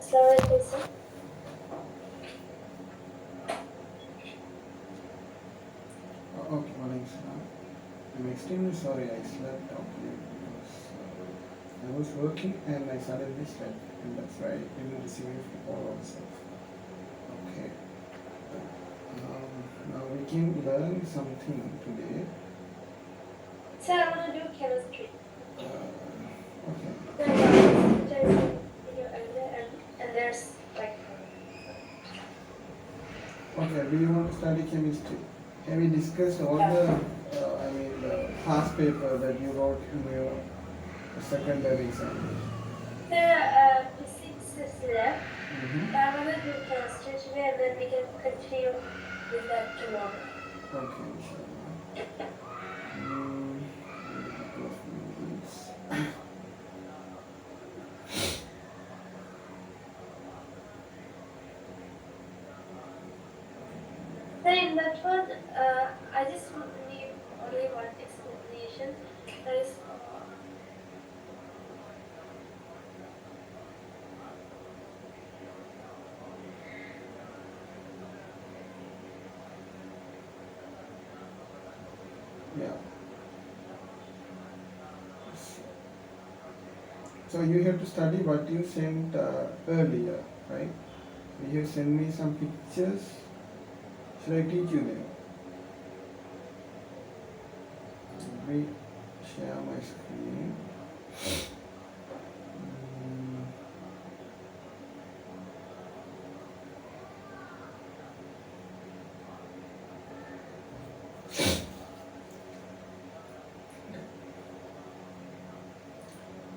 Assalamualaikum, sir. Okay, morning, sir. I'm extremely sorry I slept off late because I was working and I suddenly slept, and that's why I didn't receive your call also. Okay. Now we can learn something today. Sir, I want to do chemistry. Okay. Sir, yeah, which I sent video earlier, and there's like, Okay. Do you want to study chemistry? Have we discussed all the past paper that you wrote in your secondary examination? sir, physics is left. Mm-hmm. I want to do chemistry today, and then we can continue with that tomorrow. Okay, inshallah. A couple of minutes. Sir, in that one, I just need only one explanation. That is, Yeah. So you have to study what you sent earlier, right? You have sent me some pictures. Should I teach you them? Let me share my screen. Mm,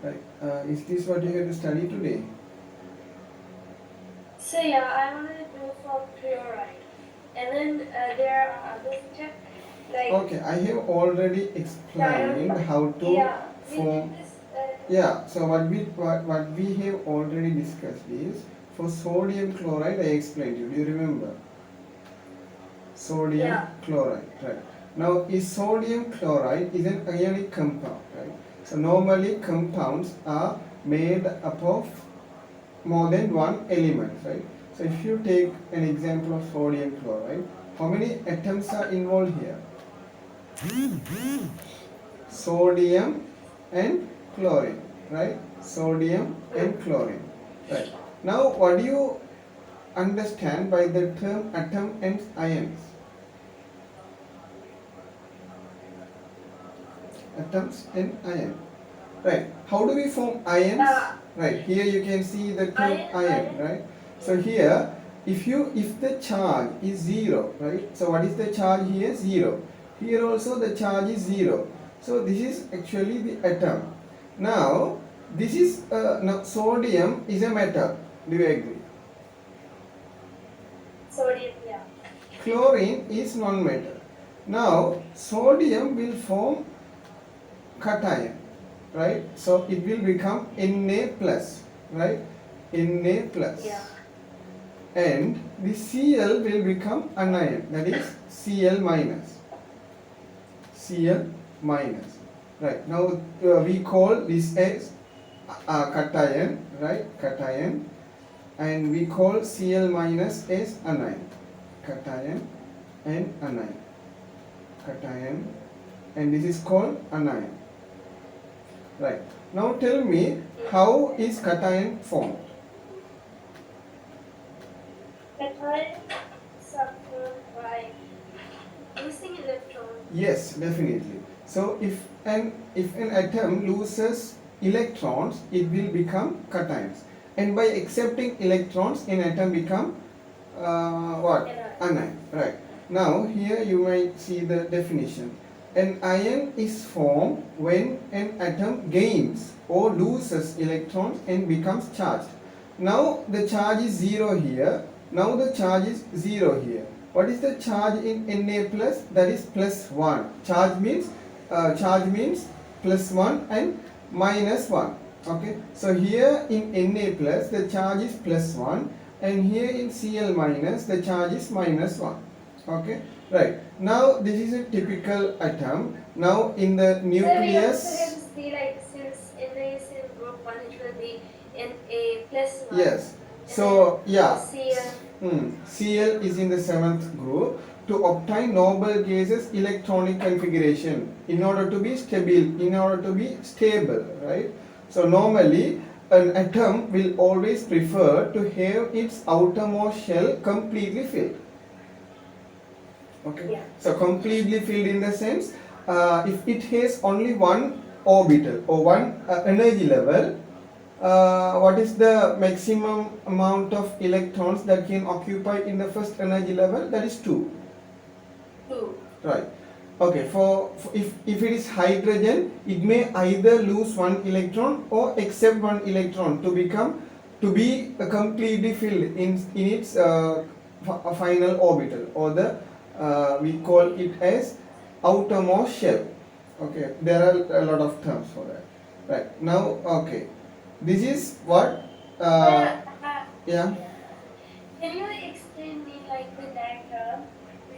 Right. Is this what you have to study today? so yeah, I want to do for chloride. And then there are other steps, like, Okay, I have already explained how to yeah, we form. did this, Yeah, so what we have already discussed is for sodium chloride I explained you. Do you remember? Sodium Yeah. chloride, right? Now, is sodium chloride is an ionic compound, right? So normally compounds are made up of more than one element, right? So if you take an example of sodium chloride, how many atoms are involved here? Sodium and chlorine, right? Sodium and chlorine, right? Now, what do you understand by the term atom and ions? Atoms and ion, right? How do we form ions? Right, here you can see the term ion, right? So here, if the charge is zero, right? So what is the charge here? Zero. Here also the charge is zero. So this is actually the atom. Now this is now sodium is a metal. Do you agree? sodium, yeah. Chlorine is non-metal. Now sodium will form cation, right? So it will become Na plus, right? Na plus. Yeah. And the Cl will become anion, that is Cl minus. Cl minus. Right. Now we call this as cation, right? Cation. And we call Cl minus as anion. Cation and anion. Cation. And this is called anion. Right. Now tell me, how is cation formed? Cation formed by losing electrons. Yes, definitely. So if an atom loses electrons, it will become cations. And by accepting electrons, an atom become what? Anion. Right. Now here you might see the definition. An ion is formed when an atom gains or loses electrons and becomes charged. Now the charge is zero here. Now the charge is zero here. What is the charge in Na plus? That is plus 1. Charge means plus 1 and minus 1. Okay. So here in Na plus the charge is plus 1, and here in Cl minus the charge is minus 1. Okay. Right. Now this is a typical atom. Now in the nucleus. So we have to see, like, since Na is in group 1, it will be Na plus 1. Yes. So yeah, CL. Cl is in the 7th group. To obtain noble gases electronic configuration in order to be stable, right? So normally an atom will always prefer to have its outermost shell completely filled. Okay. Yeah. So completely filled in the sense, if it has only one orbital or one energy level, what is the maximum amount of electrons that can occupy in the first energy level? That is 2. 2. Right. Okay. For if it is hydrogen, it may either lose one electron or accept one electron to be completely filled in its final orbital, or the we call it as outermost shell. Okay. There are a lot of terms for that. Right. Now, okay. This is what. Yeah. Can you explain me like the diagram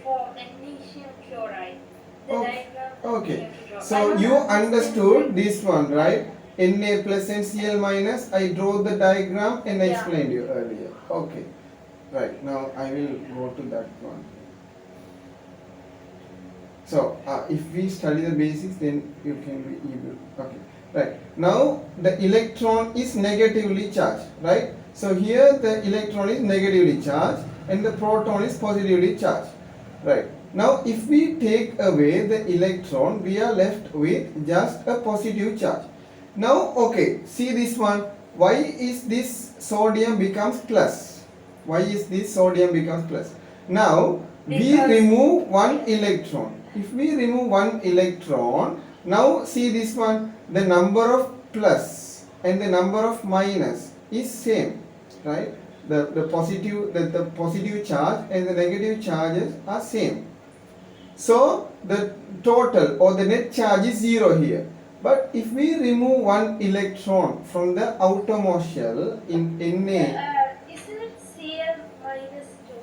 for magnesium chloride? The diagram that we Okay. have to draw. I So don't you understand understood this one, right? Na plus and Cl minus. I drew the diagram and I Yeah. explained you earlier. Okay. Right. Now I will go to that one. So if we study the basics, then you can be able. Okay. Right. Now the electron is negatively charged, right? So here the electron is negatively charged and the proton is positively charged, right? Now if we take away the electron, we are left with just a positive charge. Now okay, see this one. Why is this sodium becomes plus? Why is this sodium becomes plus? Now we Because- remove one electron. If we remove one electron, now see this one, the number of plus and the number of minus is same, right? The positive charge and the negative charges are same. So the total or the net charge is 0 here. But if we remove one electron from the outermost shell in Na, Isn't it Cl minus 2?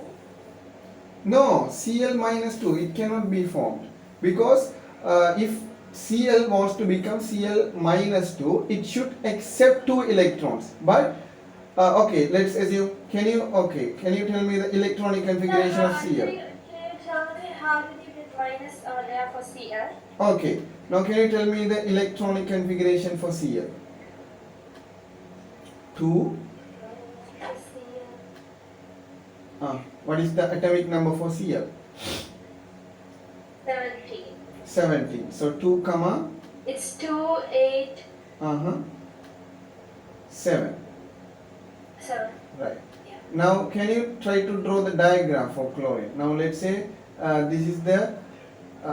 no, Cl minus 2, it cannot be formed, because if Cl wants to become Cl minus 2, it should accept 2 electrons. But okay, let's assume, can you tell me the electronic configuration of Can you Cl? tell me how did you get minus there for Cl? Okay, now can you tell me the electronic configuration for Cl? 2. What is the atomic number for Cl? 17. 17. So 2 comma It's 2, 8, 7. 7. Right. Yeah. Now can you try to draw the diagram for chlorine? Now let's say this is the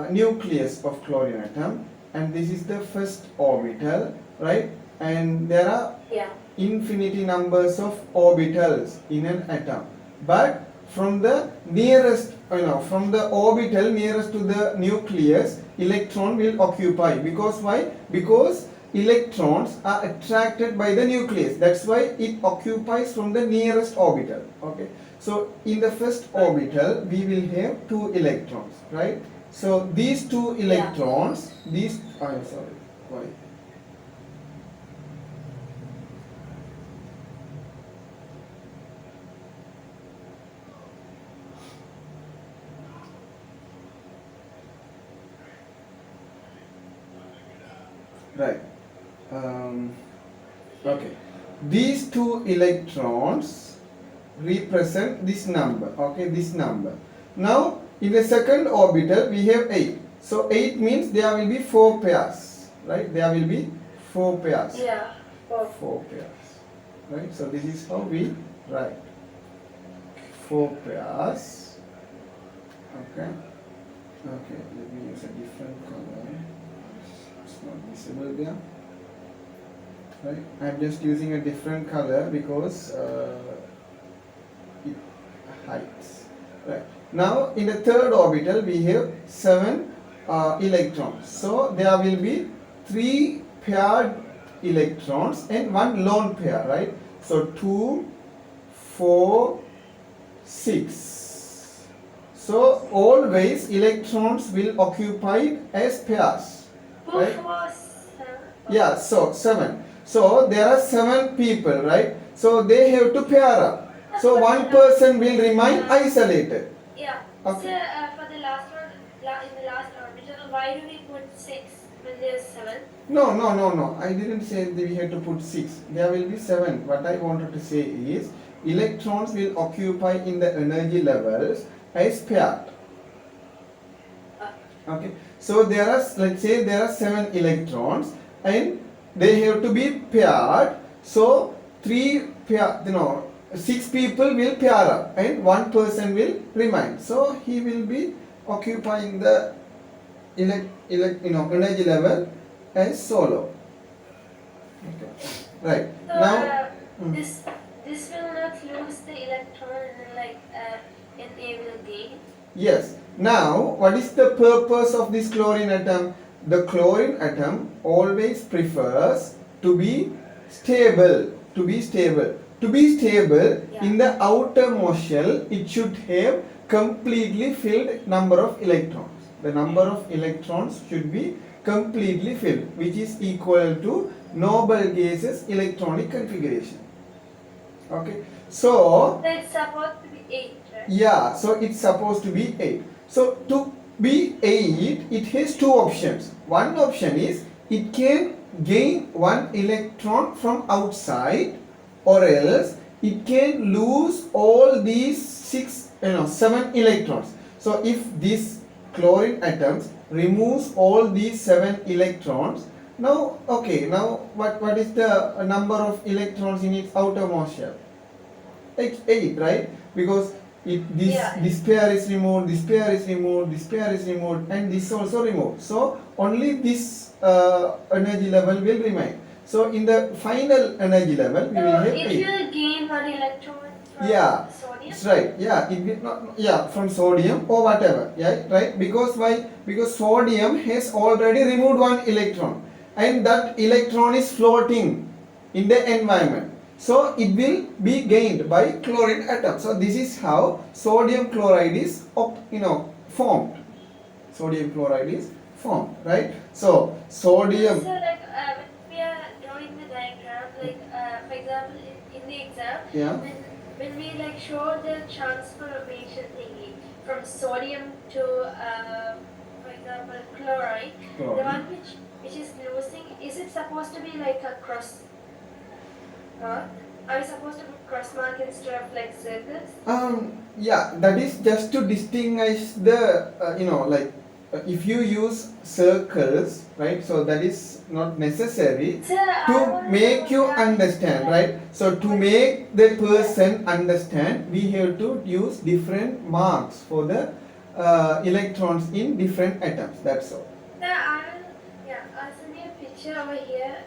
nucleus of chlorine atom and this is the first orbital, right? And there are Yeah. infinity numbers of orbitals in an atom, but from the nearest, from the orbital nearest to the nucleus, electron will occupy. Because why? Because electrons are attracted by the nucleus. That's why it occupies from the nearest orbital. Okay. So in the first orbital, we will have 2 electrons, right? So these 2 electrons, I'm sorry, why? Right. Okay. These 2 electrons represent this number. Okay, this number. Now, in the second orbital, we have 8. So 8 means there will be 4 pairs. Right? There will be 4 pairs. Yeah. 4 pairs. Right? So this is how we write. 4 pairs. Okay. Okay. Let me use a different color. It's not visible there. Right? I'm just using a different color because it hides. Right. Now in the third orbital we have 7 electrons. So there will be 3 paired electrons and 1 lone pair, right? So 2, 4, 6. So always electrons will occupy as pairs. Right? Yeah, so 7. So there are 7 people, right? So they have to pair up. So one person will remain isolated. Yeah. Okay. So for the last one, in the last orbital, why do we put 6 when there's 7? No. I didn't say that we had to put 6. There will be 7. What I wanted to say is electrons will occupy in the energy levels as paired. Okay. So there are, let's say there are 7 electrons and they have to be paired. So 6 people will pair up and one person will remain. So he will be occupying the energy level as solo. Okay. Right. So Now this will not lose the electron and Na will gain. yes. Now what is the purpose of this chlorine atom? The chlorine atom always prefers to be stable. To be stable Yeah. in the outermost shell, it should have completely filled number of electrons. The number of electrons should be completely filled, which is equal to noble gases electronic configuration. Okay. So So it's supposed to be 8, right? yeah, so it's supposed to be 8. So to be 8, it has two options. One option is it can gain one electron from outside, or else it can lose all these 7 electrons. So if this chlorine atoms removes all these 7 electrons, now what is the number of electrons in its outermost shell? 8, right? Because this pair is removed, this pair is removed, this pair is removed, and this also removed. So only this energy level will remain. So in the final energy level, we will So have it 8. will gain 1 electron from Yeah, sodium? that's right. Yeah, it will not, from sodium or whatever. Yeah, right. Because why? Because sodium has already removed 1 electron, and that electron is floating in the environment. So it will be gained by chlorine atom. So this is how sodium chloride is formed. Sodium chloride is formed, right? So sodium. So when we are drawing the diagram, for example, in the exam, Yeah. when we show the transformation thingy from sodium to, for example, chloride, the one which is losing, is it supposed to be like a cross mark? Are we supposed to put cross mark instead of circles? Yeah, that is just to distinguish the if you use circles, right? So that is not necessary to make you understand, right? So to make the person understand, we have to use different marks for the electrons in different atoms. That's all. I'll send you a picture over here.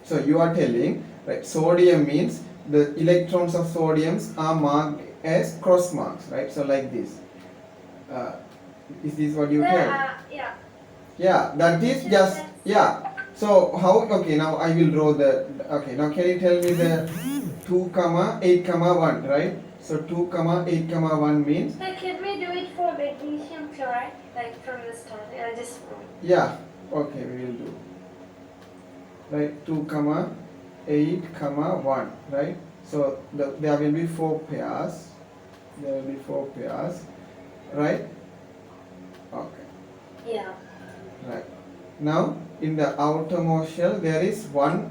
So you are telling, right? Sodium means the electrons of sodiums are marked as cross marks, right? So like this. Is this what you tell? Yeah. Yeah, that is just So how? Okay, now I will draw the. Okay, now can you tell me the 2, 8, 1, right? So 2, 8, 1 means. So can we do it for magnesium chloride, from the start? I'll just. Yeah. Okay, we will do. Right, 2, 8, 1, right? So there will be 4 pairs. There will be 4 pairs, right? Okay. Yeah. Right. Now in the outermost shell there is 1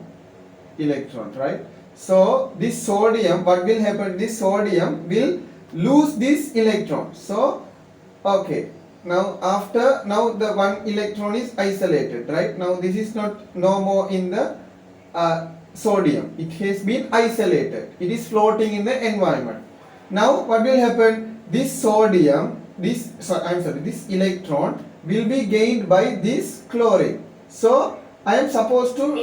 electron, right? So this sodium, what will happen? This sodium will lose this electron. So okay. Now the 1 electron is isolated, right? Now this is no more in the sodium. It has been isolated. It is floating in the environment. Now what will happen? This this electron will be gained by this chlorine. So I am supposed to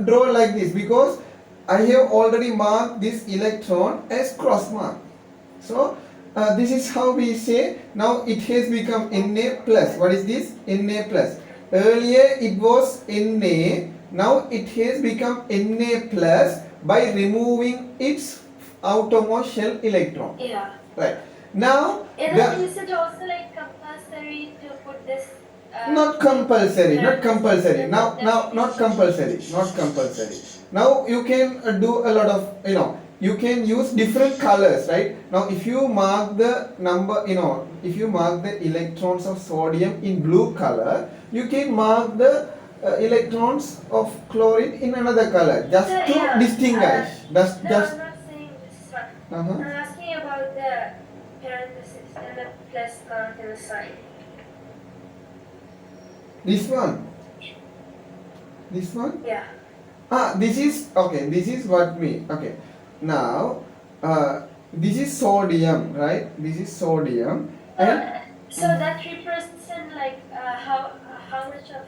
draw like this because I have already marked this electron as cross mark. So this is how we say now it has become Na plus. What is this? Na plus. Earlier it was Na. Now it has become Na plus by removing its outermost shell electron. Yeah. Right. Now, Is it also like compulsory to put this? not compulsory. Not parentheses in the not compulsory. Not compulsory. Now you can do a lot of, you can use different colors, right? Now if you mark the number, if you mark the electrons of sodium in blue color, you can mark the electrons of chlorine in another color, just So, to yeah, distinguish. No, I'm not saying this is one. Uh-huh. I'm asking about the parentheses and the plus on to the side. This one. This one. Yeah. This is okay. This is what me. Okay. Now, this is sodium, right? This is sodium, and So that represents like how much of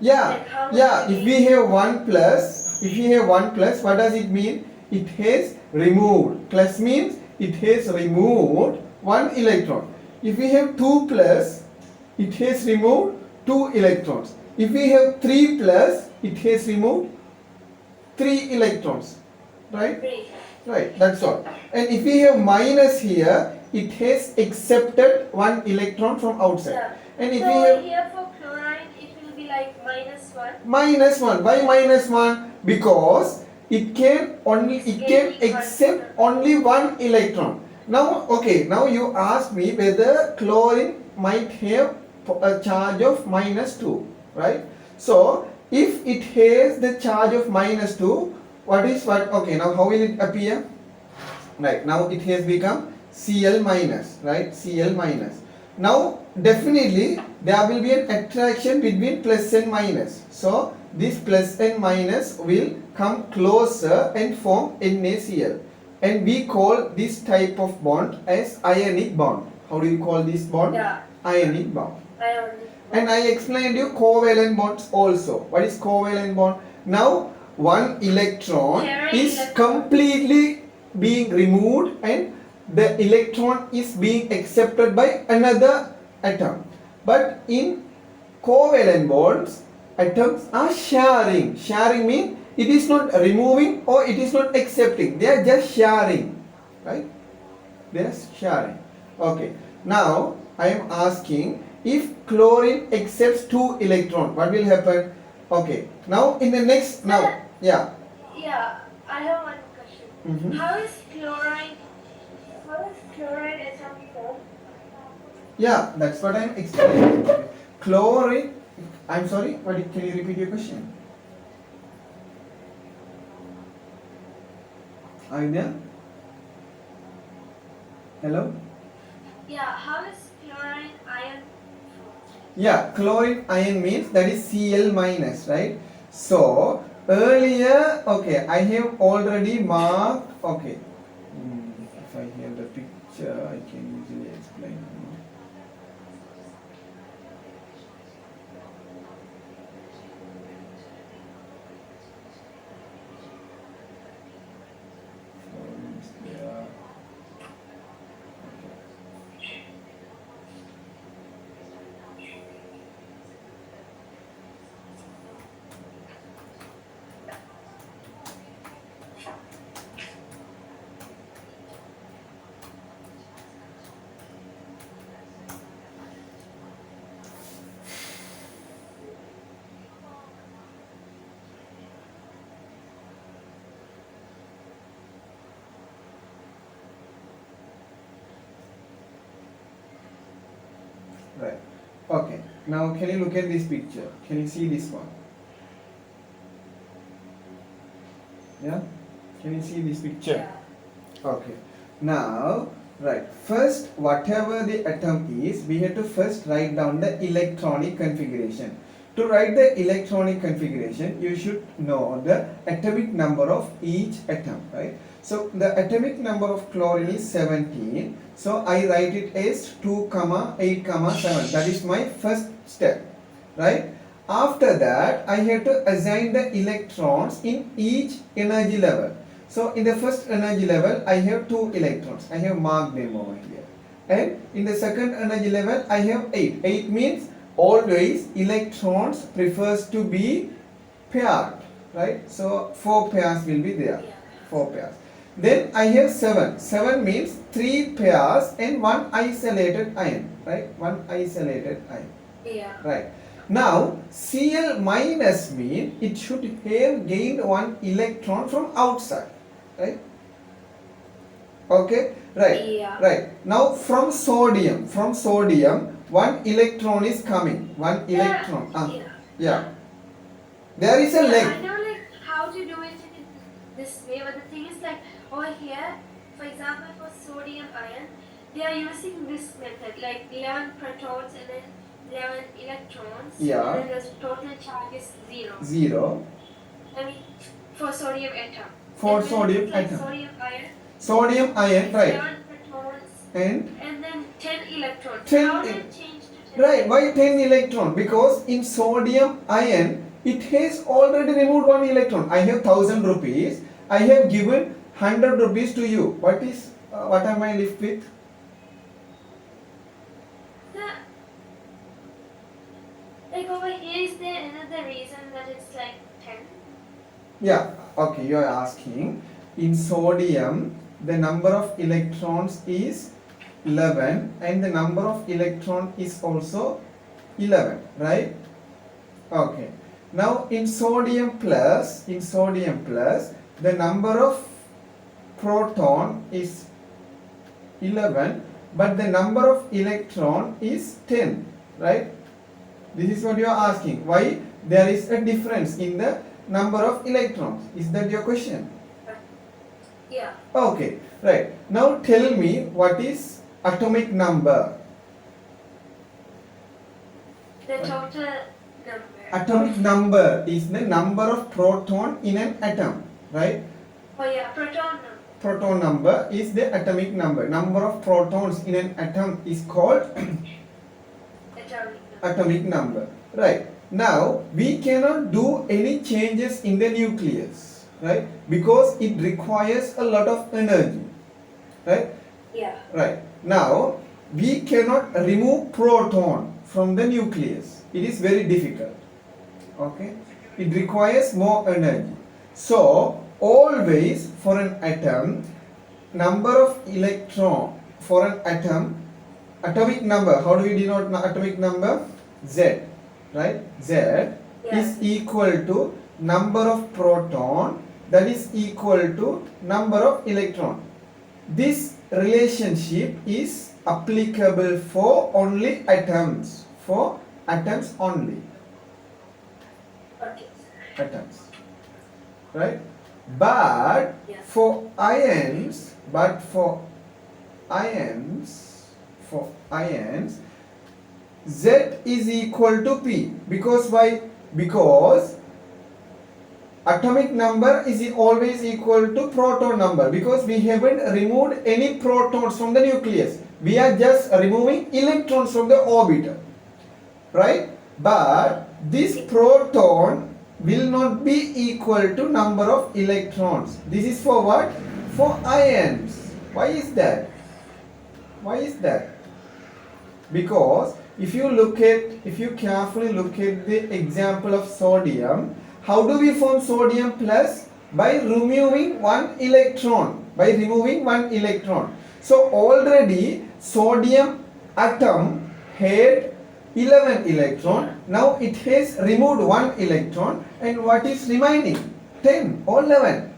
yeah, like how much yeah. we If we have 1 plus, what does it mean? It has removed. Plus means it has removed 1 electron. If we have 2 plus, it has removed 2 electrons. If we have 3 plus, it has removed 3 electrons, right? three. Right, that's all. And if we have minus here, it has accepted 1 electron from outside. Yeah. And if So we have here for chlorine, it will be like -1. minus 1, why minus 1? Because it can accept only 1 electron. Now, okay, now you ask me whether chlorine might have a charge of -2, right? So, if it has the charge of -2, okay, now how will it appear? Right, now it has become Cl minus, right? Cl minus. Now, definitely there will be an attraction between plus and minus. So, this plus and minus will come closer and form NaCl. And we call this type of bond as ionic bond. How do you call this bond? Yeah. Ionic bond. Ionic. And I explained you covalent bonds also. What is covalent bond? Now, one electron is completely being removed and the electron is being accepted by another atom. But in covalent bonds, atoms are sharing. Sharing means it is not removing or it is not accepting. They are just sharing. Right? They are sharing. Okay. Now, I am asking, if chlorine accepts 2 electrons, what will happen? Okay. Now, in the next, Yeah, I have one question. Mhm. How is chlorine atom formed? Yeah, that's what I'm explaining. Chlorine, I'm sorry, can you repeat your question? Are you there? Hello? Yeah, how is chlorine ion formed? Yeah, chlorine ion means that is Cl minus, right? So, earlier, okay, I have already marked, okay. If I have the picture, I can easily explain. Right. Okay. Now, can you look at this picture? Can you see this one? Yeah? Can you see this picture? Okay. Now, right. First, whatever the atom is, we have to first write down the electronic configuration. To write the electronic configuration, you should know the atomic number of each atom, right? So, the atomic number of chlorine is 17. So, I write it as 2, 8, 7. That is my first step, right? After that, I have to assign the electrons in each energy level. So, in the first energy level, I have 2 electrons. I have marked them over here. And in the second energy level, I have 8. 8 means always electrons prefers to be paired, right? So, 4 pairs will be there. 4 pairs. Then I have 7. 7 means 3 pairs and 1 isolated ion, right? 1 isolated ion. Yeah. Right. Now, Cl minus mean it should have gained 1 electron from outside. Right? Okay? Right. Yeah. Right. Now, from sodium, 1 electron is coming. 1 electron. Yeah. Yeah. There is a Yeah, leg. I know like how to do it in this way, but the thing is like over here, for example, for sodium ion, they are using this method like 11 protons and then 11 electrons. Yeah. And then the total charge is 0. 0. I mean, for sodium atom. For And when sodium it's like atom. Sodium ion. Sodium ion, It's right. 11 protons And then 10 electrons. 10 How did it change to 10? right, why 10 electron? Because in sodium ion, it has already removed 1 electron. I have 1000 rupees. I have given 100 rupees to you. What am I left with? Like over here, is there another reason that it's like 10? Yeah, okay, you are asking. In sodium, the number of electrons is 11 and the number of electron is also 11, right? Okay. Now in sodium plus, the number of proton is 11 but the number of electron is 10, right? This is what you are asking. Why there is a difference in the number of electrons? Is that your question? Yeah. Okay, right. Now tell me what is atomic number? The total number. Atomic number is the number of proton in an atom, right? Oh yeah, proton number. Proton number is the atomic number. Number of protons in an atom is called atomic number. Right. Now we cannot do any changes in the nucleus, right? Because it requires a lot of energy, right? Yeah. Right. Now we cannot remove proton from the nucleus. It is very difficult. Okay. It requires more energy. So always for an atom, number of electron for an atom, atomic number, how do we denote atomic number? Z, right? Z is equal to number of proton, that is equal to number of electron. This relationship is applicable for only atoms, only. Okay. Atoms, right? But for ions, Z is equal to P. Because why? Because atomic number is always equal to proton number, because we haven't removed any protons from the nucleus. We are just removing electrons from the orbital, right? But this proton will not be equal to number of electrons. This is for what? For ions. Why is that? Because if you carefully look at the example of sodium, how do we form sodium plus? By removing one electron. So already sodium atom had 11 electron. Now it has removed 1 electron, and what is remaining? 10 or 11.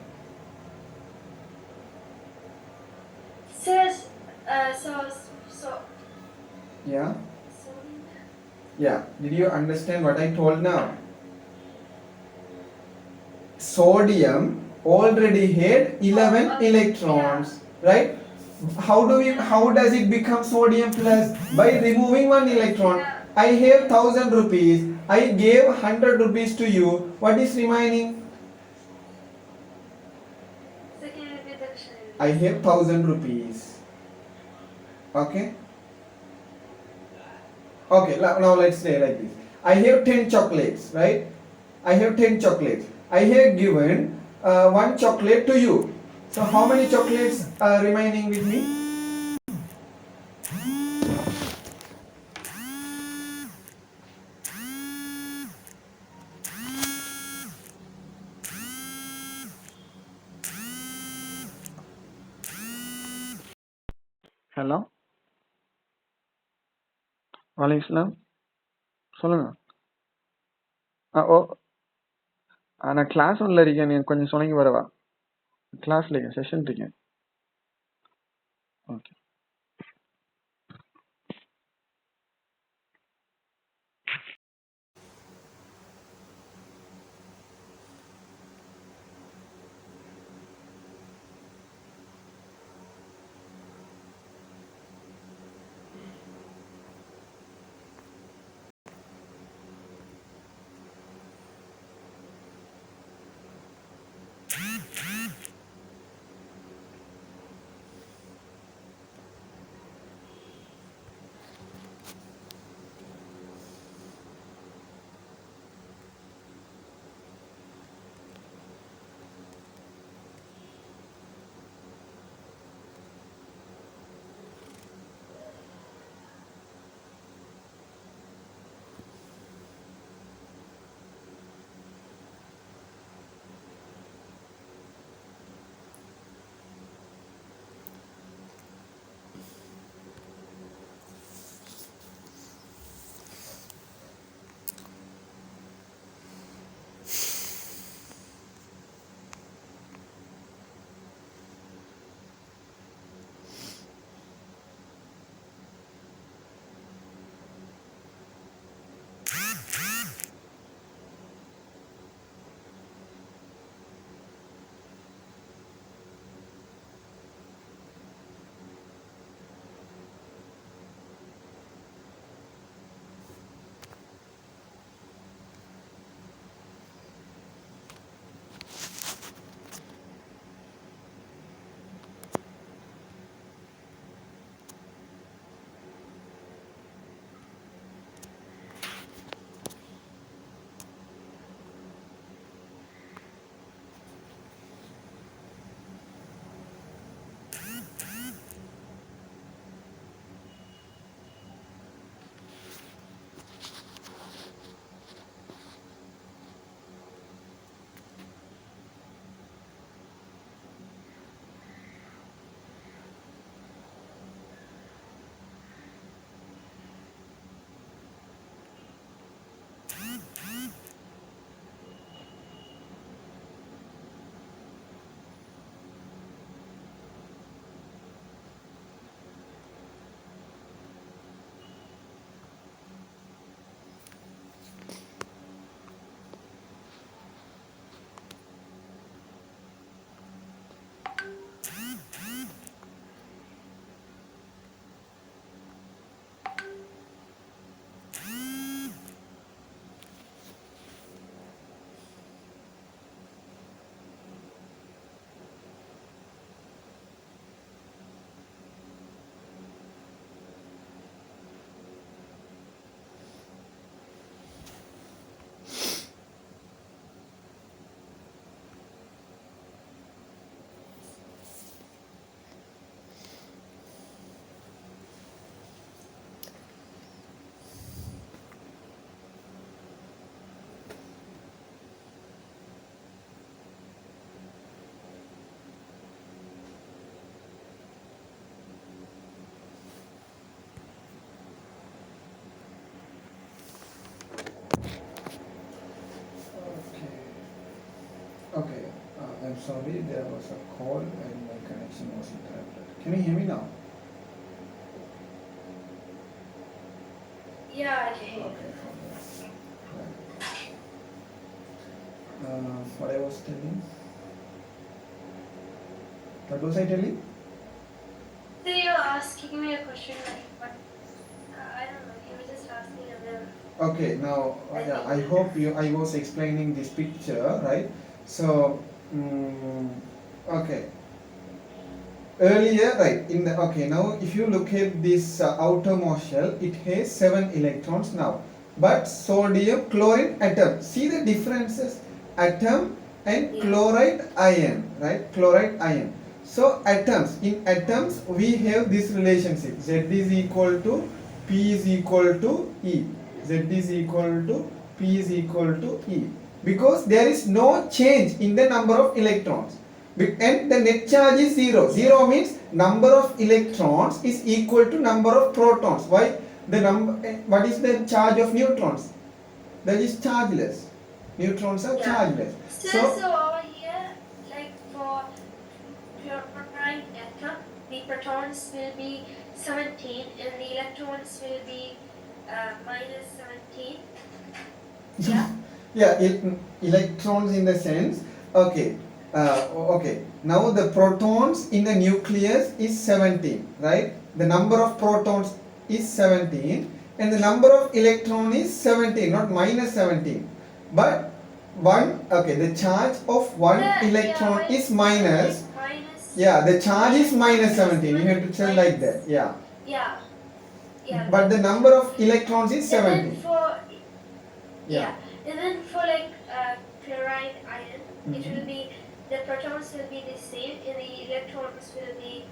Yeah. Yeah. Did you understand what I told now? Sodium already had 11 electrons, right? How does it become sodium plus? By removing 1 electron. I have 1000 rupees. I gave 100 rupees to you. What is remaining? I have 1000 rupees. Okay? Okay, now let's say like this. I have 10 chocolates, right? I have 10 chocolates. I have given 1 chocolate to you. So how many chocolates are remaining with me? Hello, வலைக்கம் சலாம். சொல்லுங்க. ஓ, நான் class ஒன்ல இருக்கேன். நீ கொஞ்சம் சொன்னீங்க வரவா? கிளாஸ்ல இருக்கேன், செஷன் இருக்கேன். Okay. Okay, I'm sorry, there was a call and my connection was interrupted. Can you hear me now? Yeah, I can hear you. Okay. What I was telling? What was I telling? So you're asking me a question like what? I don't know. You were just asking and then. Okay, now I hope I was explaining this picture, right? So, okay. Earlier, right, now if you look at this outermost shell, it has 7 electrons now. But sodium chlorine atom, see the differences? Atom and chloride ion, right? Chloride ion. So atoms, in atoms we have this relationship. Z is equal to P is equal to E. Z is equal to P is equal to E. Because there is no change in the number of electrons. And the net charge is 0. 0 means number of electrons is equal to number of protons. Why? The number. What is the charge of neutrons? That is chargeless. Neutrons are chargeless. So over here, like for chloride atom, the protons will be 17 and the electrons will be minus 17. Yeah. Yeah, electrons in the sense. Okay. Okay. Now the protons in the nucleus is 17, right? The number of protons is 17 and the number of electron is 17, not minus 17. But the charge of one electron is minus. Yeah, the charge is minus 17. You have to tell like that. Yeah. Yeah. But the number of electrons is 17. And then for like chloride ion, it will be, the protons will be the same and the electrons will be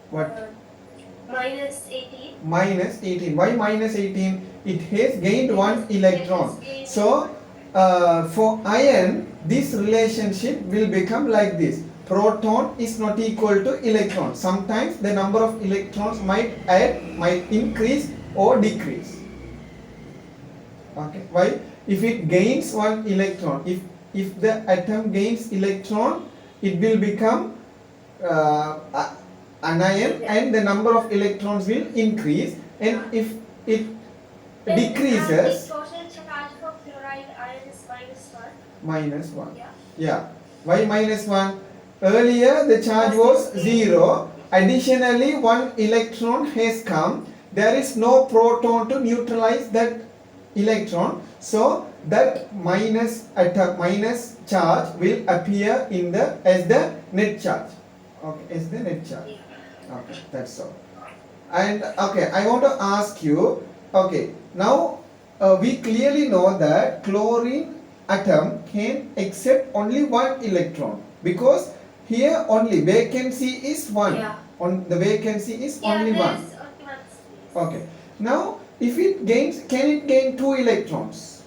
what? Minus 18. Minus 18. Why minus 18? It has gained one electron. So for iron, this relationship will become like this. Proton is not equal to electron. Sometimes the number of electrons might increase or decrease. Okay. Why? If it gains one electron, if the atom gains electron, it will become anion and the number of electrons will increase, and if it decreases, the total charge for chloride ion is -1. -1. Yeah. Why -1? Earlier the charge was 0. Additionally, one electron has come. There is no proton to neutralize that electron. So that minus charge will appear in as the net charge. Okay, as the net charge. Okay, that's all. And okay, I want to ask you. Okay, now we clearly know that chlorine atom can accept only one electron, because here only vacancy is 1. Yeah. The vacancy is only 1. Only one space. Okay. Now, if it gains, can it gain 2 electrons?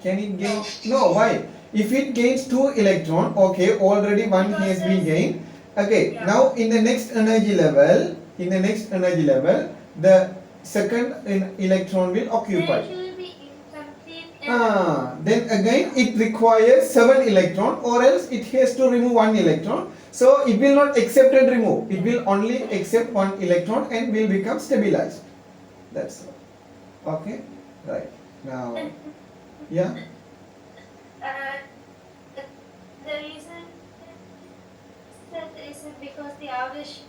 Can it gain? No. Why? If it gains 2 electron, okay, already one has been gained. Okay. Yeah. Now in the next energy level, the second electron will occupy. Then it will be incomplete. Then again it requires 7 electron, or else it has to remove 1 electron. So it will not accept and remove. It will only accept 1 electron and will become stabilized. That's all. Okay. Right. Now, yeah. The reason that is because the average.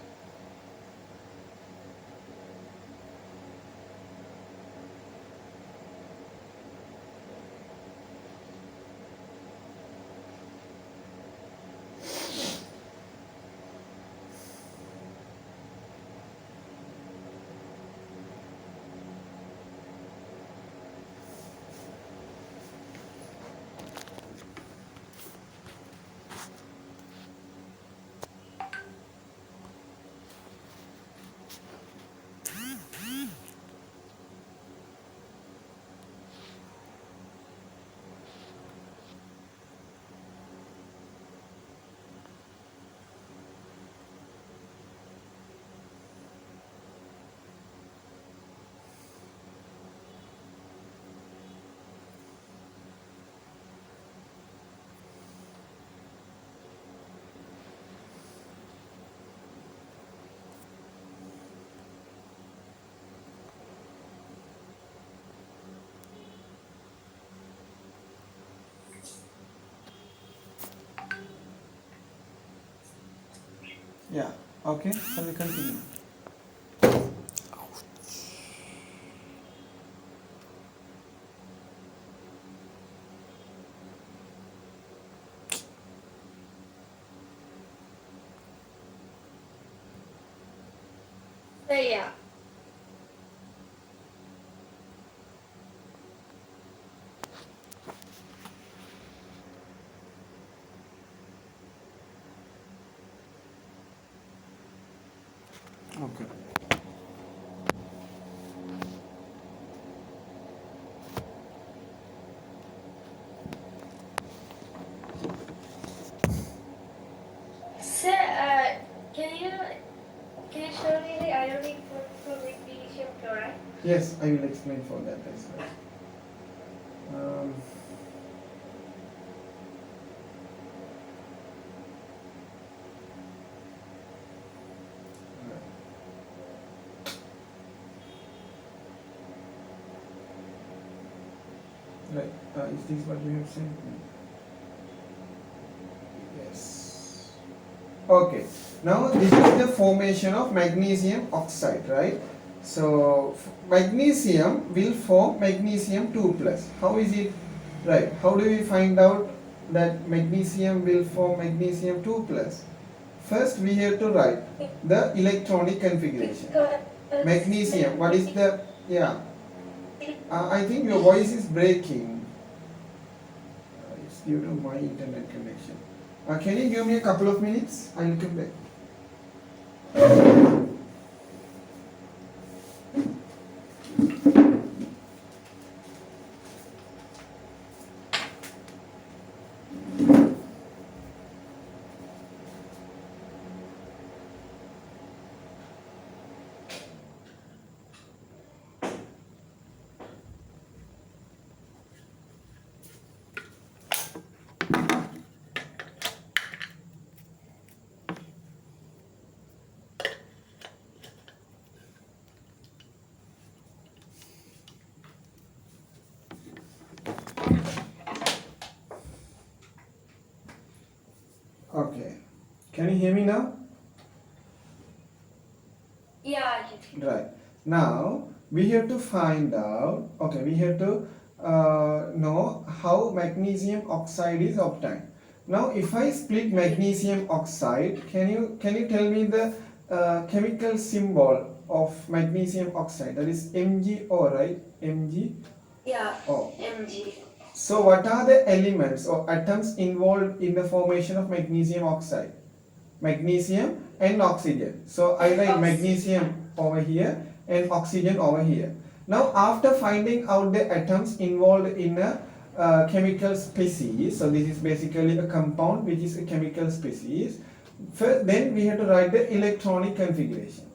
Yeah. Okay. Shall we continue? So yeah. Okay. Can you show me the ionic bond for magnesium chloride? Yes, I will explain for that as well. Right. Is this what you have said? Yes. Okay. Now this is the formation of magnesium oxide, right? So magnesium will form magnesium 2 plus. How is it? Right. How do we find out that magnesium will form magnesium 2 plus? First we have to write the electronic configuration. Magnesium. What is the, yeah? I think your voice is breaking. It's due to my internet connection. Can you give me a couple of minutes? I will come back. Okay. Can you hear me now? Yeah, I can. Right. Now we have to find out. Okay, we have to know how magnesium oxide is obtained. Now, if I split magnesium oxide, can you tell me the chemical symbol of magnesium oxide? That is MgO, right? MgO. Yeah. Mg. So, what are the elements or atoms involved in the formation of magnesium oxide? Magnesium and oxygen. So I write magnesium over here and oxygen over here. Now after finding out the atoms involved in a chemical species, so this is basically a compound which is a chemical species. First, then we have to write the electronic configuration.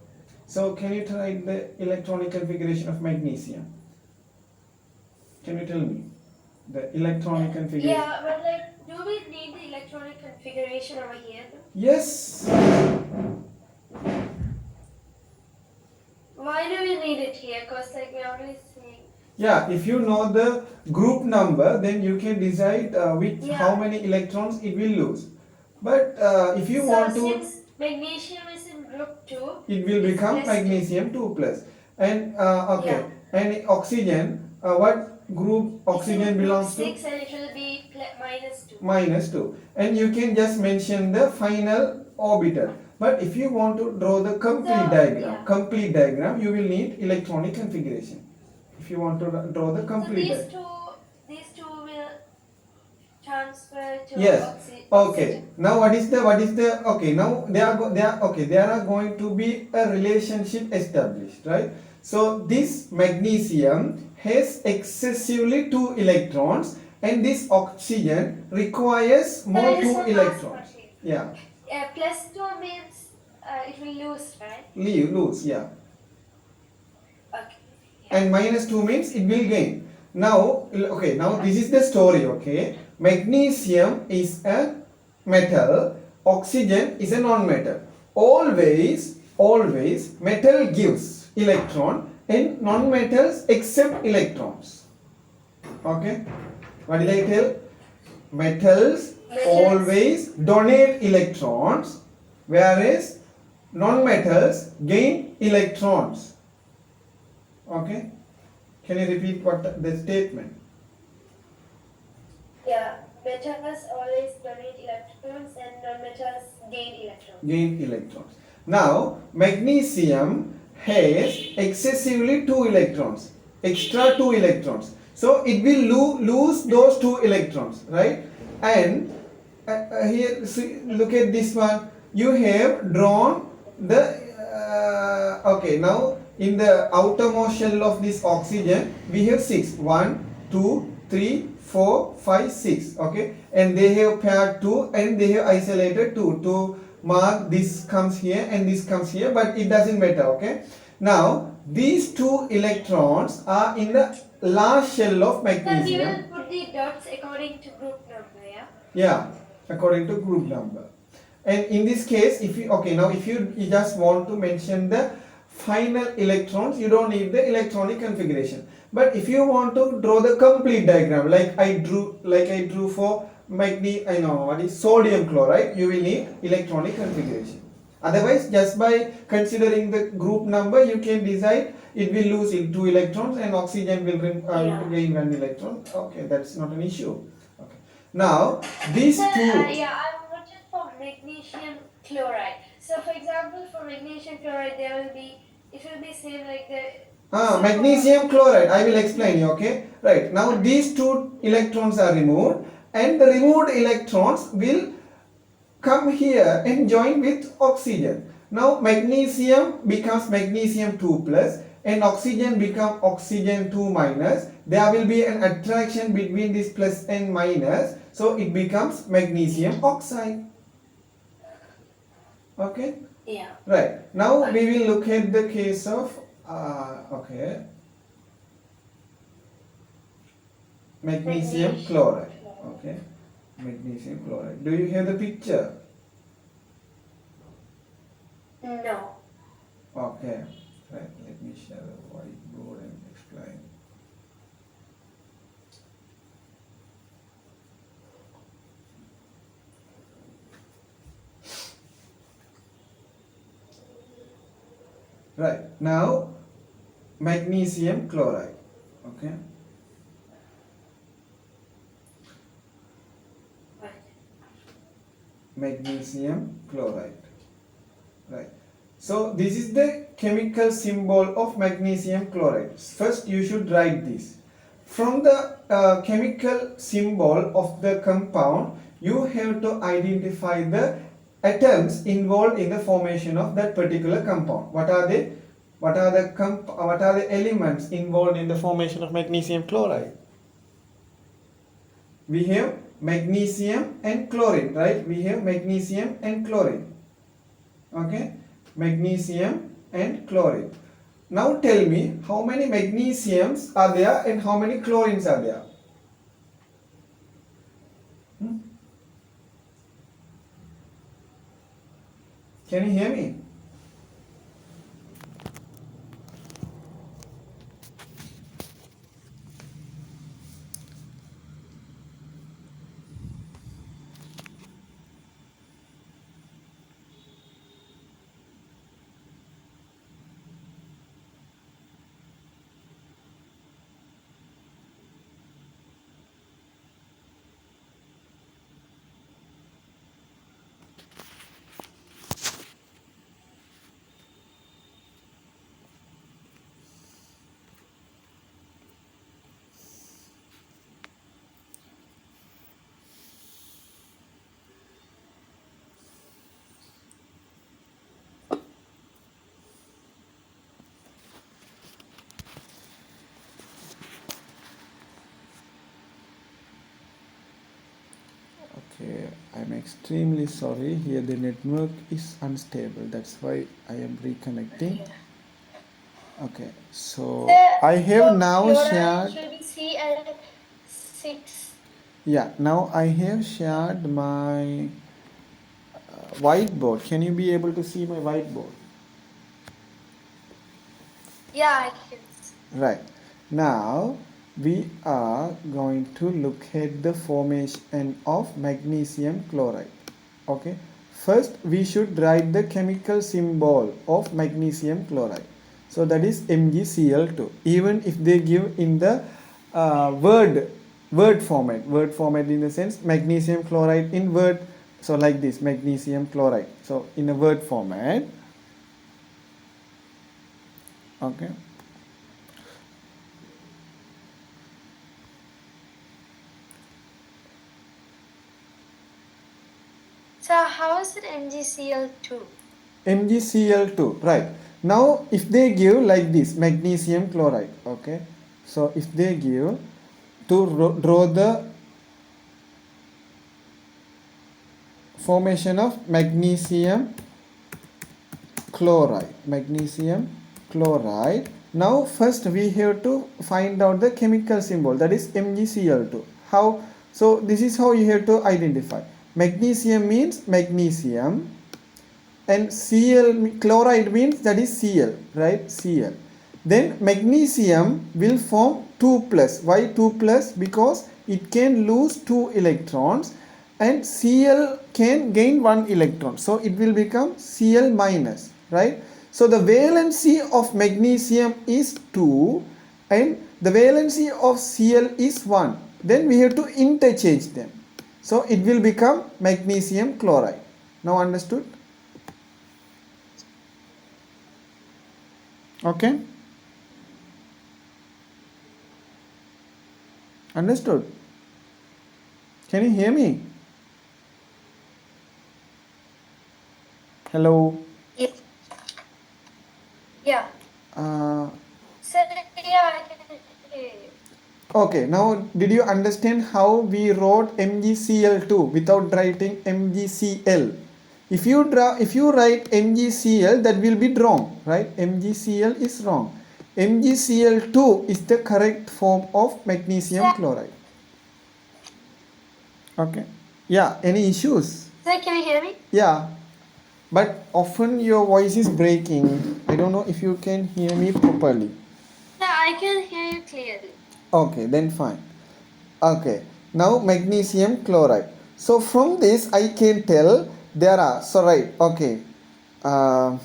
So can you write the electronic configuration of magnesium? Can you tell me the electronic configuration? Yeah, but like, do we need the electronic configuration over here? Yes. Why do we need it here? Because like we're always saying. Yeah, if you know the group number, then you can decide how many electrons it will lose. But if you want to, since magnesium is in group 2, it will become magnesium 2 plus. And okay, and oxygen, what group oxygen belongs to? 6 and it will be minus 2. Minus 2. And you can just mention the final orbital. But if you want to draw the complete diagram, you will need electronic configuration. If you want to draw the complete diagram. So these two will transfer to oxygen. Okay. Now what is the okay, now there are going to be a relationship established, right? So this magnesium has excessively 2 electrons and this oxygen requires more 2 electrons. Yeah. Plus 2 means it will lose, right? Lose, yeah. Okay. And minus 2 means it will gain. Now, okay, now this is the story, okay? Magnesium is a metal, oxygen is a non-metal. Always metal gives electron and non-metals accept electrons. Okay? What did I tell? Metals always donate electrons, whereas non-metals gain electrons. Okay? Can you repeat what the statement? Yeah, metals always donate electrons and non-metals gain electrons. Gain electrons. Now, magnesium has excessively 2 electrons, extra 2 electrons. So, it will lose those 2 electrons, right? And here, look at this one. You have drawn the, okay, now in the outermost shell of this oxygen, we have 6. 1, 2, 3, 4, 5, 6. Okay, and they have paired 2 and they have isolated 2 to mark this comes here and this comes here, but it doesn't matter. Okay, now these two electrons are in the last shell of So we magnesium. will put the dots according to group number, yeah? Yeah, according to group number. And in this case, if you okay, now if you just want to mention the final electrons, you don't need the electronic configuration. But if you want to draw the complete diagram, like I drew for sodium chloride, you will need electronic configuration. Otherwise, just by considering the group number, you can decide it will lose 2 electrons and oxygen will gain 1 electron. Okay, that's not an issue. Okay. Now these So, two. yeah, I wanted for magnesium chloride. So, for example, for magnesium chloride, it will be same like the. Magnesium chloride, I will explain you. Okay, right. Now these two electrons are removed, and the removed electrons will come here and join with oxygen. Now magnesium becomes magnesium 2 plus and oxygen become oxygen 2 minus. There will be an attraction between this plus and minus, so it becomes magnesium oxide. Okay, Yeah. right. Now we will look at the case of magnesium chloride. Okay, magnesium chloride. Do you have the picture? No. Okay, right. Let me share the whiteboard and explain. Right, now magnesium chloride. Okay, magnesium chloride. Right, so this is the chemical symbol of magnesium chloride. First you should write this. From the chemical symbol of the compound, you have to identify the atoms involved in the formation of that particular compound. What are they? What are the elements involved in the formation of magnesium chloride? We have magnesium and chlorine, right? We have magnesium and chlorine. Okay, magnesium and chlorine. Now tell me how many magnesiums are there and how many chlorines are there? Can you hear me? Okay, I'm extremely sorry. Here the network is unstable. That's why I am reconnecting. Okay, so I have now shared. Should we see at 6? Yeah, now I have shared my whiteboard. Can you be able to see my whiteboard? Yeah, I can. Right. Now we are going to look at the formation of magnesium chloride. Okay. First we should write the chemical symbol of magnesium chloride. So that is MgCl2. Even if they give in the word format in the sense magnesium chloride in word. So like this, magnesium chloride. So in a word format. Okay. So how is it MgCl2? MgCl2, right. Now if they give like this, magnesium chloride, okay. So if they give to draw the formation of magnesium chloride. Magnesium chloride. Now first we have to find out the chemical symbol, that is MgCl2. How? So this is how you have to identify. Magnesium means magnesium, and Cl chloride means that is Cl, right? Cl. Then magnesium will form 2 plus. Why 2 plus? Because it can lose 2 electrons and Cl can gain 1 electron. So it will become Cl minus, right? So the valency of magnesium is 2 and the valency of Cl is 1. Then we have to interchange them. So it will become magnesium chloride. Now understood? Okay? Understood? Can you hear me? Hello? Yeah. Yeah. Sir, yeah, I can hear you. Okay, now did you understand how we wrote MgCl2 without writing MgCl? If you write MgCl, that will be wrong, right? MgCl is wrong. MgCl2 is the correct form of magnesium chloride. Okay. Yeah, any issues? Sir, can you hear me? Yeah, but often your voice is breaking. I don't know if you can hear me properly. Sir, I can hear you clearly. Okay, then fine. Okay, now magnesium chloride. So from this I can tell there are, so right, okay. Right.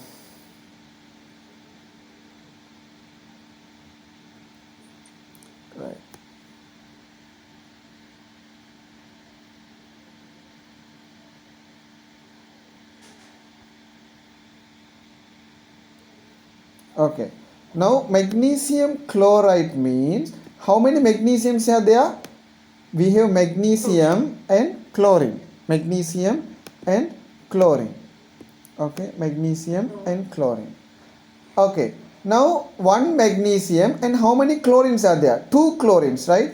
Okay, now magnesium chloride means how many magnesiums are there? We have magnesium and chlorine. Magnesium and chlorine. Okay, magnesium and chlorine. Okay, now one magnesium and how many chlorines are there? 2 chlorines, right?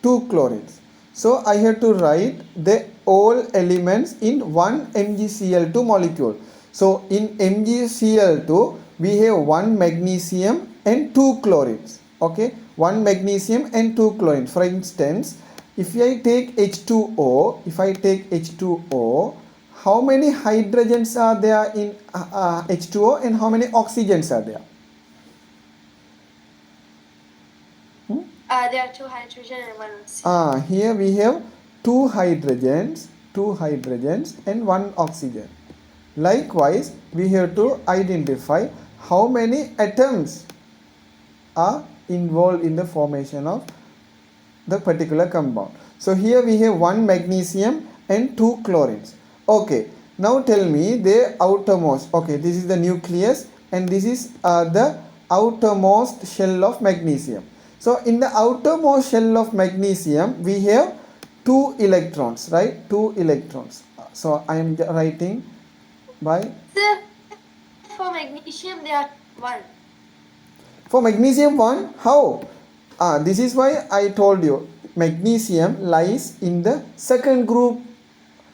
2 chlorines. So I have to write the all elements in one MgCl2 molecule. So in MgCl2 we have one magnesium and 2 chlorines. Okay, one magnesium and 2 chlorines. For instance, if I take H2O, how many hydrogens are there in H2O and how many oxygens are there? There are 2 hydrogen and 1 oxygen. Here we have 2 hydrogens and 1 oxygen. Likewise, we have to identify how many atoms are involved in the formation of the particular compound. So here we have 1 magnesium and 2 chlorines. Okay, now tell me the outermost. Okay, this is the nucleus and this is the outermost shell of magnesium. So in the outermost shell of magnesium we have 2 electrons, right? 2 electrons. So I am writing by. Sir, for magnesium there are 1. For magnesium 1, how? This is why I told you magnesium lies in the second group.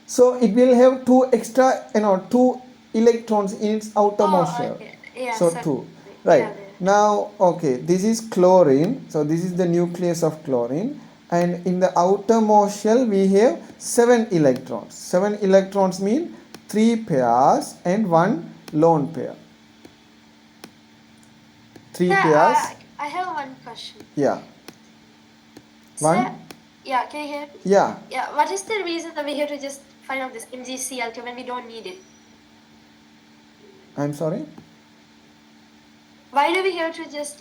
So it will have 2 extra, 2 electrons in its outermost shell. Okay. Yeah, So sir. 2. Right. Yeah, Now, okay, this is chlorine. So this is the nucleus of chlorine. And in the outermost shell we have 7 electrons. 7 electrons mean 3 pairs and 1 lone pair. 3 Sir, pairs. I have one question. Yeah. 1. Sir, yeah, can you hear me? Yeah. Yeah, what is the reason that we have to just find out this MgCl2 when we don't need it? I'm sorry. Why do we have to just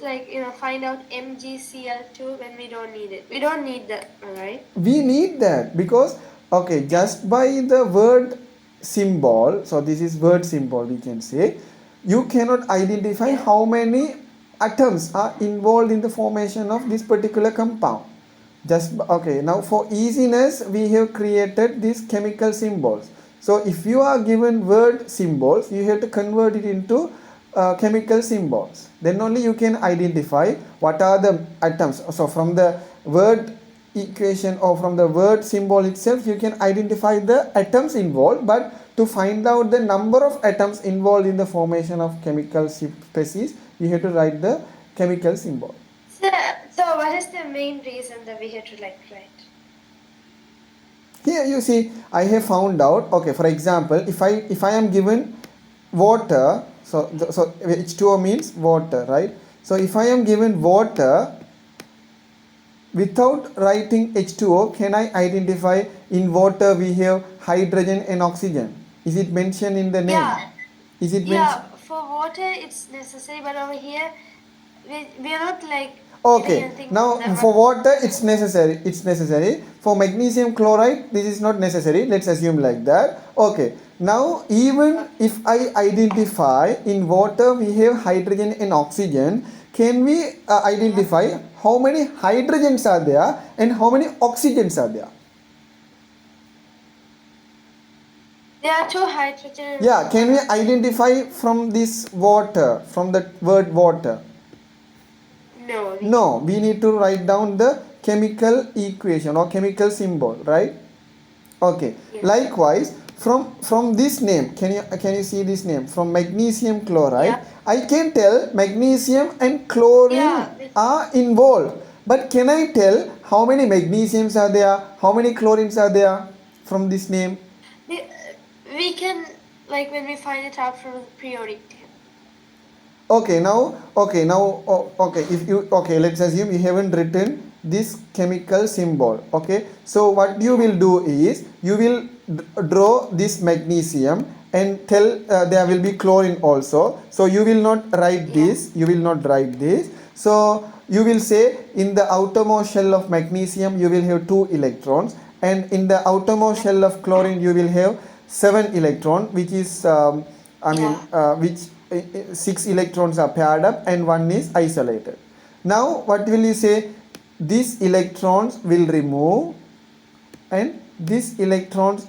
find out MgCl2 when we don't need it? We don't need that, right? We need that because, okay, just by the word symbol, so this is word symbol we can say, you cannot identify how many atoms are involved in the formation of this particular compound. Okay, now for easiness we have created these chemical symbols. So if you are given word symbols, you have to convert it into chemical symbols. Then only you can identify what are the atoms. So from the word equation or from the word symbol itself, you can identify the atoms involved, but to find out the number of atoms involved in the formation of chemical species, you have to write the chemical symbol. So what is the main reason that we have to like write? Here you see, I have found out, okay, for example, if I am given water, so H2O means water, right? So if I am given water, without writing H2O, can I identify in water we have hydrogen and oxygen? Is it mentioned in the name? Yeah. Is it Yeah, mentioned? for water it's necessary, but over here we are not like Okay, getting anything now from the for water it's necessary. For magnesium chloride this is not necessary. Let's assume like that. Okay, now even if I identify in water we have hydrogen and oxygen, can we identify how many hydrogens are there and how many oxygens are there? There are two hydrogen. Yeah, can we identify from this water, from the word water? No. No, we need to write down the chemical equation or chemical symbol, right? Okay. Yes. Likewise, from this name, can you see this name? From magnesium chloride, Yeah. I can tell magnesium and chlorine Yeah. are involved. But can I tell how many magnesiums are there? How many chlorines are there from this name? We can like when we find it out from the periodic table. Okay, if you, okay, let's assume you haven't written this chemical symbol. Okay, so what you will do is you will draw this magnesium and tell there will be chlorine also. So you will not write this, so you will say in the outermost shell of magnesium you will have 2 electrons, and in the outermost shell of chlorine you will have 7 electron, which is which 6 electrons are paired up and 1 is isolated. Now what will you say? These electrons will remove and these electrons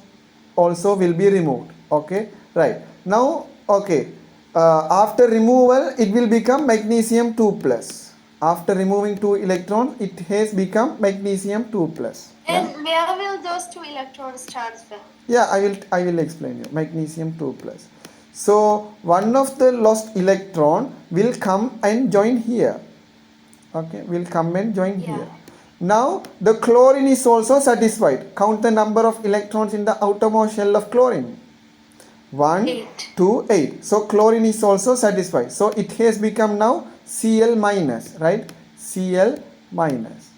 also will be removed. Okay, right. Now, okay, after removal it will become magnesium 2 plus. After removing 2 electrons, it has become magnesium 2 plus. And where will those 2 electrons transfer? Yeah, I will explain you. Magnesium 2 plus. So one of the lost electron will come and join here. Okay, will come and join here. Now the chlorine is also satisfied. Count the number of electrons in the outermost shell of chlorine. 1, 8. 2, 8. So chlorine is also satisfied. So it has become now Cl minus, right? Cl minus.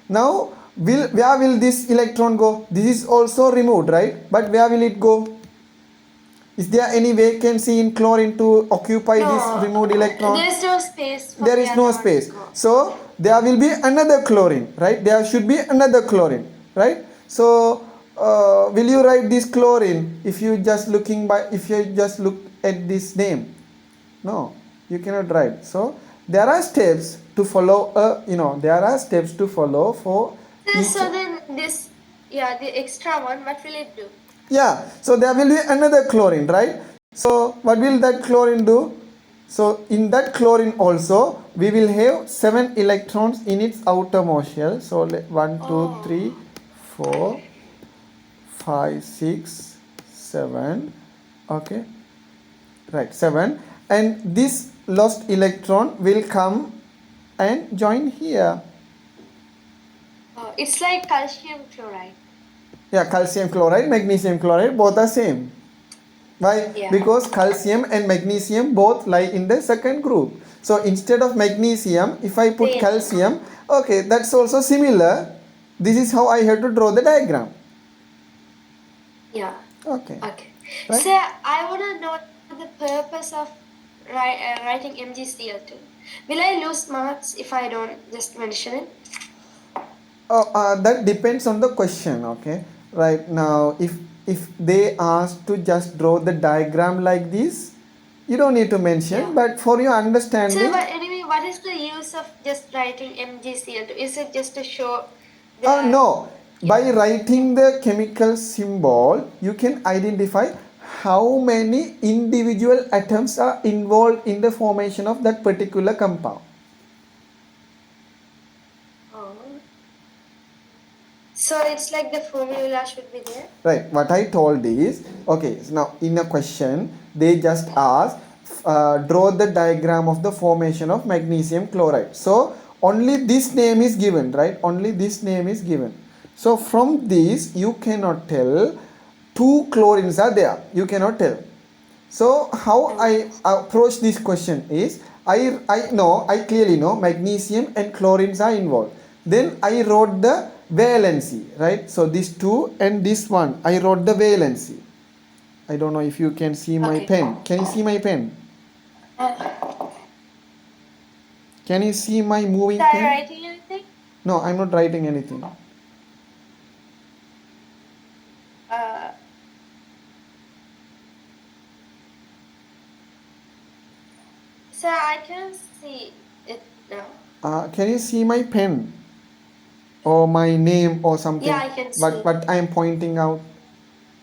Now where will this electron go? This is also removed, right? But where will it go? Is there any vacancy in chlorine to occupy this removed electron? There is no space. There is no space. So there will be another chlorine, right? There should be another chlorine, right? So will you write this chlorine if you just look at this name? No, you cannot write. So there are steps to follow. For each. So then this, the extra one, what will it do? Yeah, so there will be another chlorine, right? So what will that chlorine do? So in that chlorine also we will have 7 electrons in its outermost shell. So 1, 2, 3, 4, 5, 6, 7. Okay, right, 7. And this lost electron will come and join here. It's like calcium chloride. Yeah, calcium chloride, magnesium chloride, both are same. Why? Yeah. Because calcium and magnesium both lie in the second group. So instead of magnesium, if I put calcium, okay, that's also similar. This is how I have to draw the diagram. Yeah. Okay. Okay. Right? So I want to know the purpose of writing MgCl2. Will I lose marks if I don't just mention it? That depends on the question. Okay. Right now, if they ask to just draw the diagram like this, you don't need to mention. Yeah. But for your understanding. So, but anyway, what is the use of just writing MgCl2? Is it just to show? The, No. By writing the chemical symbol, you can identify how many individual atoms are involved in the formation of that particular compound. So it's like the formula should be there. Right, what I told is, okay, so now in a question, they just ask, draw the diagram of the formation of magnesium chloride. So only this name is given, right? Only this name is given. So from this, you cannot tell two chlorines are there. You cannot tell. So how I approach this question is, I clearly know magnesium and chlorines are involved. Then I wrote the valency, right? So these two and this one, I wrote the valency. I don't know if you can see my Okay. pen. Can you see my pen? Can you see my moving Are you pen? writing anything? No, I'm not writing anything. So I can see it now. Can you see my pen? Or my name or something? Yeah, I can see. What I am pointing out?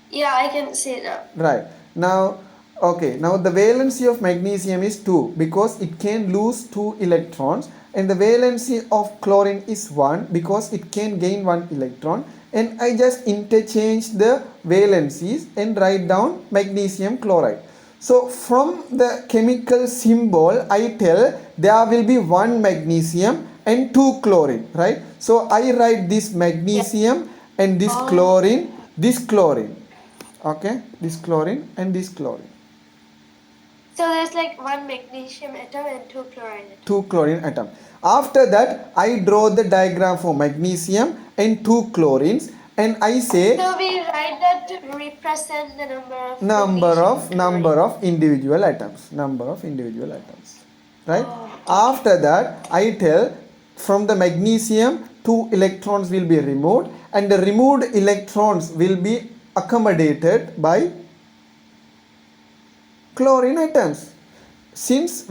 Yeah, I can see it now. Right. Now, okay, now the valency of magnesium is 2 because it can lose 2 electrons, and the valency of chlorine is 1 because it can gain 1 electron, and I just interchange the valencies and write down magnesium chloride. So from the chemical symbol, I tell there will be 1 magnesium and 2 chlorine, right? So I write this magnesium and this chlorine, okay, this chlorine and this chlorine. So there's like 1 magnesium atom and 2 chlorine atoms. 2 chlorine atom. After that, I draw the diagram for magnesium and 2 chlorines, and I say So we write that to represent the number of individual atoms, right? After that, I tell from the magnesium 2 electrons will be removed, and the removed electrons will be accommodated by chlorine atoms. Since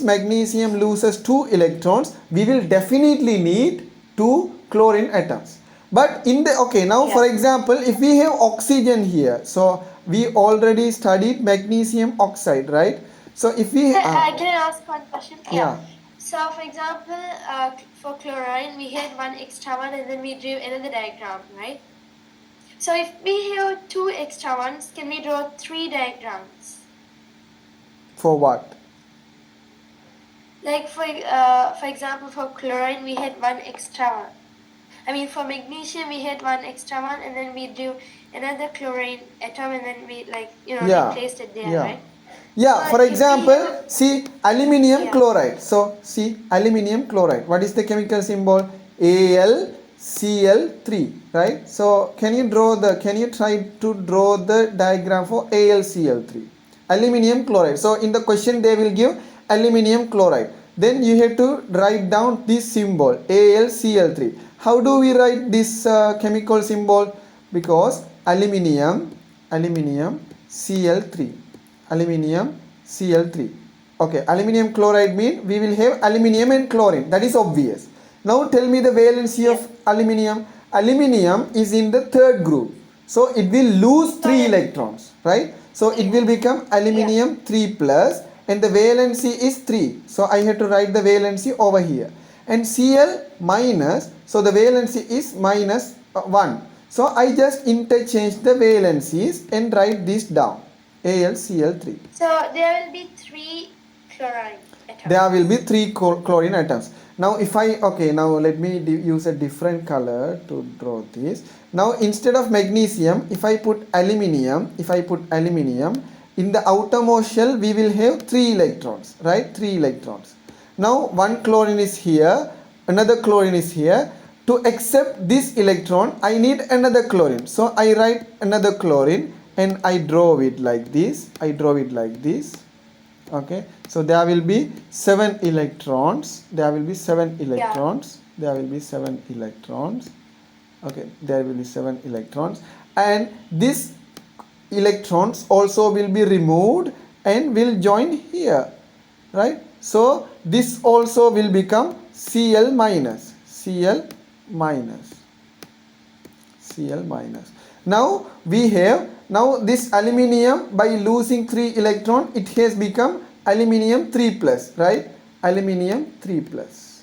magnesium loses 2 electrons, we will definitely need 2 chlorine atoms. But in the, okay, now for example, if we have oxygen here, so we already studied magnesium oxide, right? So if we can I ask one question? Yeah. So for example, for chlorine, we had 1 extra one and then we drew another diagram, right? So if we have 2 extra ones, can we draw 3 diagrams? For what? Like for example, for chlorine, we had 1 extra one. I mean, for magnesium, we had 1 extra one, and then we drew another chlorine atom, and then we placed it there, right? Yeah, So for if we example, have- see aluminium chloride. So see aluminium chloride. What is the chemical symbol? AlCl3, right? So can you try to draw the diagram for AlCl3? Aluminium chloride. So in the question they will give aluminium chloride. Then you have to write down this symbol AlCl3. How do we write this chemical symbol? Because aluminium Cl3. Okay, aluminium chloride means we will have aluminium and chlorine. That is obvious. Now tell me the valency of aluminium. Aluminium is in the 3rd group. So it will lose 3 electrons, right? So it will become aluminium 3 plus, and the valency is 3. So I have to write the valency over here. And Cl minus, so the valency is minus 1. So I just interchange the valencies and write this down. AlCl3. So there will be 3 chlorine atoms. There will be 3 chlorine atoms. Now if now let me use a different color to draw this. Now instead of magnesium, if I put aluminium, in the outermost shell we will have 3 electrons, right? 3 electrons. Now 1 chlorine is here, another chlorine is here. To accept this electron, I need another chlorine. So I write another chlorine and I draw it like this. Okay, so there will be 7 electrons. Okay, there will be 7 electrons, and these electrons also will be removed and will join here, right? So this also will become Cl minus. Now we have, this aluminium, by losing 3 electron, it has become aluminium 3 plus, right? Aluminium 3 plus.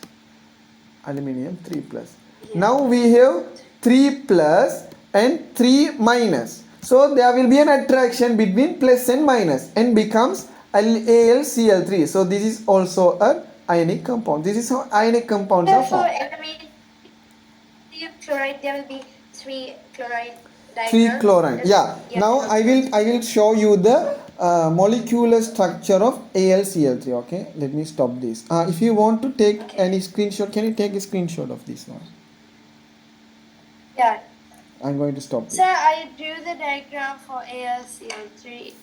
Now we have 3 plus and 3 minus. So there will be an attraction between plus and minus and becomes AlCl3. So this is also an ionic compound. This is how ionic compounds are Therefore, formed. in chloride, there will be 3 chloride 3 diagrams. chlorine. Yeah. Now I will show you the molecular structure of AlCl3. Okay. Let me stop this. If you want to take any screenshot, can you take a screenshot of this one? Yeah. I'm going to stop this. Sir, I drew the diagram for AlCl3.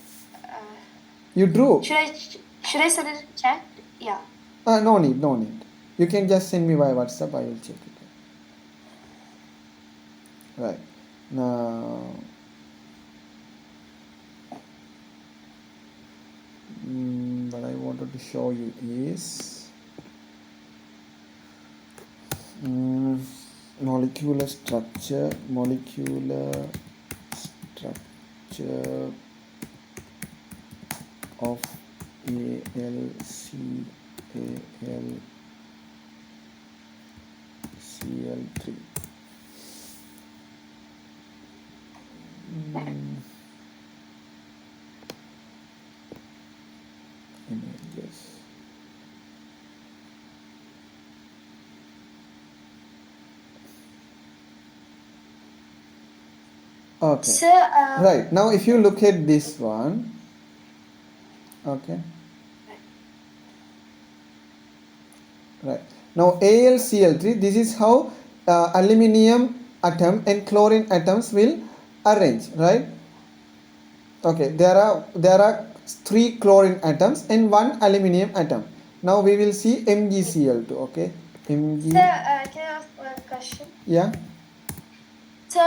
You drew? Should I send it in chat? Yeah. No need, no need. You can just send me via WhatsApp. I will check it. Right. Now, what I wanted to show you is molecular structure of AlCl3. Images. Okay. Sir, Right. Now if you look at this one, okay. Right. Now AlCl3, this is how aluminium atom and chlorine atoms will arrange, right? Okay, there are 3 chlorine atoms and 1 aluminium atom. Now we will see MgCl2, okay? Sir, can I ask one question? Yeah. So,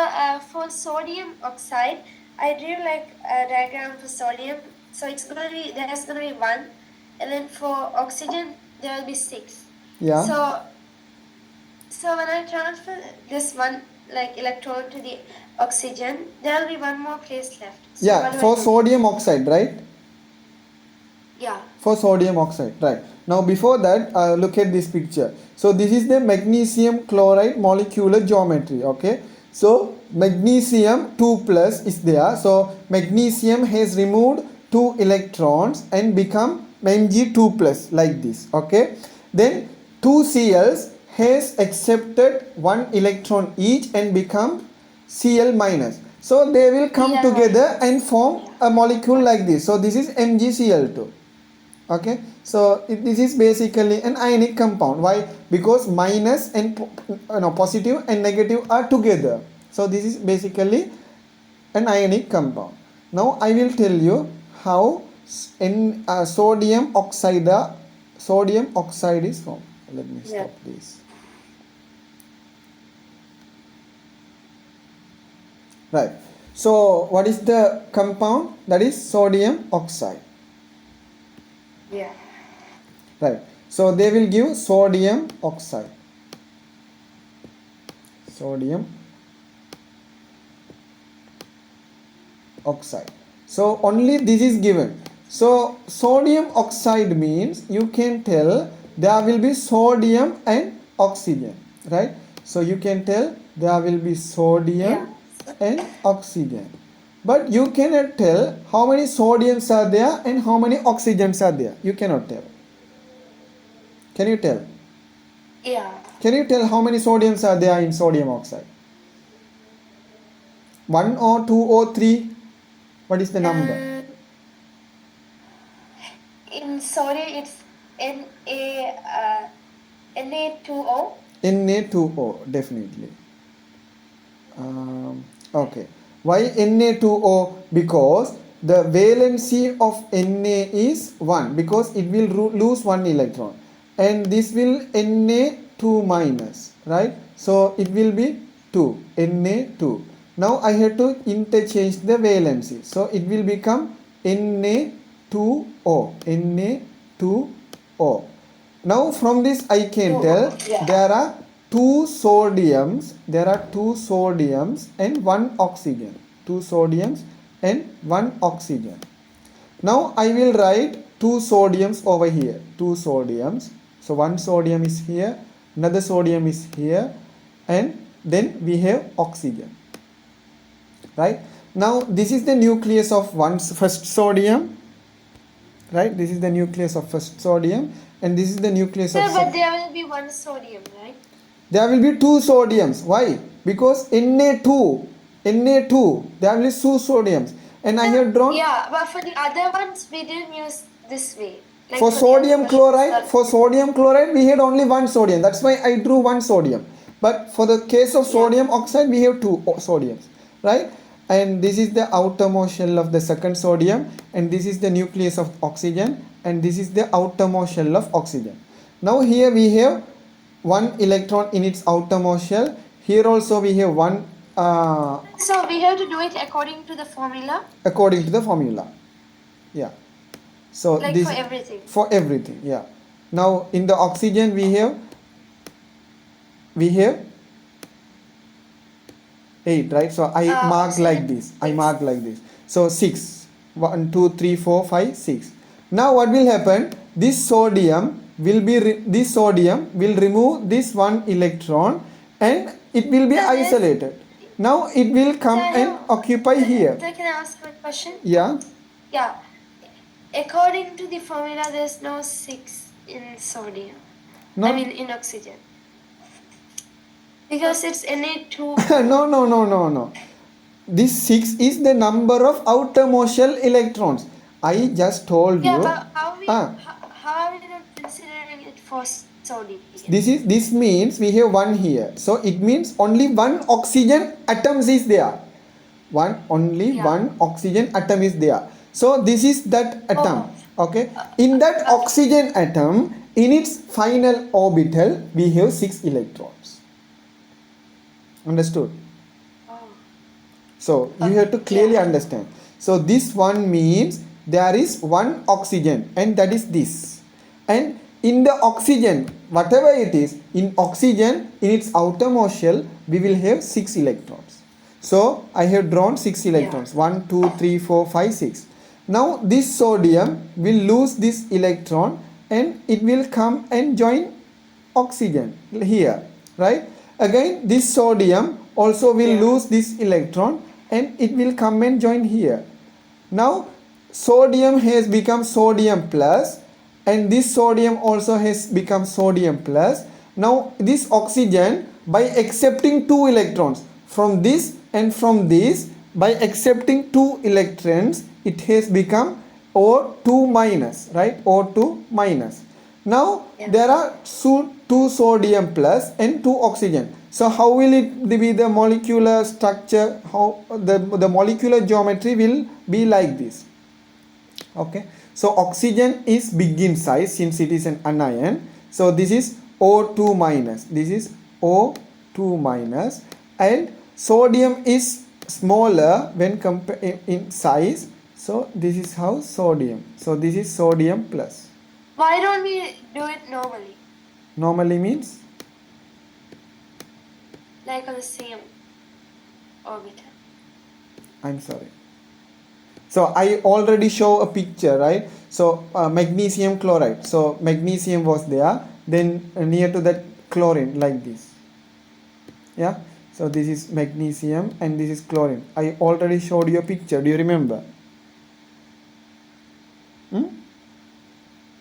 for sodium oxide, I drew like a diagram for sodium. So there's gonna be 1, and then for oxygen there will be 6. Yeah. So when I transfer this one like electron to the oxygen, there will be one more place left. So Yeah, for sodium oxide, right? Yeah. For sodium oxide, right. Now before that, look at this picture. So this is the magnesium chloride molecular geometry, okay? So magnesium 2 plus is there. So magnesium has removed 2 electrons and become Mg2 plus like this, okay? Then 2 Cls has accepted 1 electron each and become Cl minus. So they will come together and form a molecule like this. So this is MgCl2. Okay, so this is basically an ionic compound. Why? Because minus and positive and negative are together. So this is basically an ionic compound. Now I will tell you how sodium oxide is formed. Let me stop this. Right. So what is the compound? That is sodium oxide. Yeah. Right. So they will give sodium oxide. Sodium oxide. So only this is given. So sodium oxide means you can tell there will be sodium and oxygen, right? So you can tell there will be sodium and oxygen. But you cannot tell how many sodiums are there and how many oxygens are there. You cannot tell. Can you tell? Yeah. Can you tell how many sodiums are there in sodium oxide? 1 or 2 or 3? What is the number? In sodium, it's Na2O. Na2O, definitely. Okay. Why Na2O? Because the valency of Na is 1 because it will lose 1 electron. And this will Na2 minus, right? So it will be 2, Na2. Now I have to interchange the valency. So it will become Na2O, Na2O. Now from this I can tell there are 2 sodiums and 1 oxygen. 2 sodiums and 1 oxygen. Now I will write 2 sodiums over here. 2 sodiums. So one sodium is here, another sodium is here, and then we have oxygen. Right? Now this is the nucleus of first sodium. Right? This is the nucleus of first sodium, and this is the nucleus Sir, of but there will be one sodium, right? there will be two sodiums. Why? Because Na2, there will be two sodiums, and I have drawn Yeah, but for the other ones, we didn't use this way. Like for the sodium other chloride. questions. For sodium chloride, we had only one sodium. That's why I drew one sodium. But for the case of sodium oxide, we have two sodiums, right? And this is the outermost shell of the second sodium, and this is the nucleus of oxygen, and this is the outermost shell of oxygen. Now here we have one electron in its outermost shell. Here also we have one So we have to do it according to the formula, according to the formula. Yeah. So like this for everything. for everything. Yeah. Now in the oxygen we have 8, right? So I mark like this. I mark like this. So 6. 1, 2, 3, 4, 5, 6. Now what will happen? This sodium will remove this one electron, and it will be isolated. Now it will come and occupy here. So can I ask a question? Yeah. Yeah. According to the formula, there's no 6 in sodium. No. I mean in oxygen. Because it's Na2. No. This 6 is the number of outermost shell electrons. I just told Yeah, you. but how are we not considering it for sodium? This means we have 1 here. So it means only one oxygen atoms is there. One oxygen atom is there. So this is that atom. Okay. In that oxygen atom, in its final orbital, we have 6 electrons. Understood? So you have to clearly understand. So this one means there is one oxygen, and that is this. And in the oxygen, whatever it is, in oxygen, in its outermost shell, we will have 6 electrons. So I have drawn 6 electrons. 1, 2, 3, 4, 5, 6. Now this sodium will lose this electron, and it will come and join oxygen here, right? Again this sodium also will lose this electron, and it will come and join here. Now sodium has become sodium plus, and this sodium also has become sodium plus. Now this oxygen, by accepting 2 electrons from this and from this, by accepting 2 electrons, it has become O2 minus, right? O2 minus. Now there are 2 sodium plus and 2 oxygen. So how will it be the molecular structure? How the molecular geometry will be like this. Okay. So oxygen is big in size since it is an anion. So this is O2 minus. This is O2 minus, and sodium is smaller when compared in size. So this is how sodium. So this is sodium plus. Why don't we do it normally? Normally means? Like on the same orbital. I'm sorry. So I already show a picture, right? So magnesium chloride. So magnesium was there. Then near to that chlorine, like this. Yeah. So this is magnesium and this is chlorine. I already showed you a picture. Do you remember?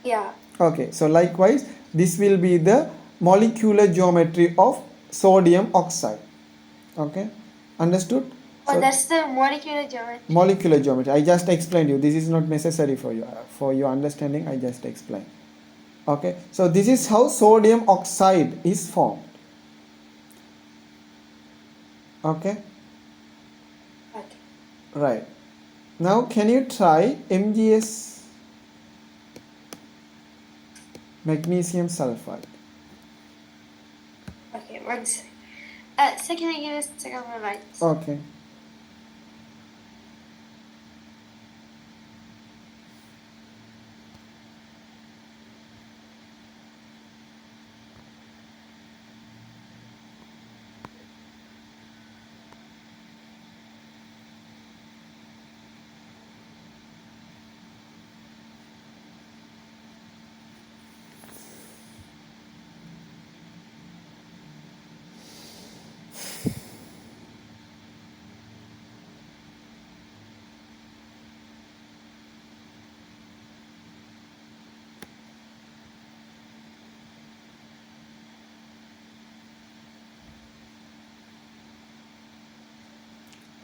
Yeah. Okay. So likewise, this will be the molecular geometry of sodium oxide. Okay. Understood? Oh, so that's the molecular geometry. Molecular geometry. I just explained you. This is not necessary for you. For your understanding, I just explained. Okay. So this is how sodium oxide is formed. Okay. Okay. Right. Now can you try MgS magnesium sulfide? Okay, one second. Second, I give a second one, right? Okay.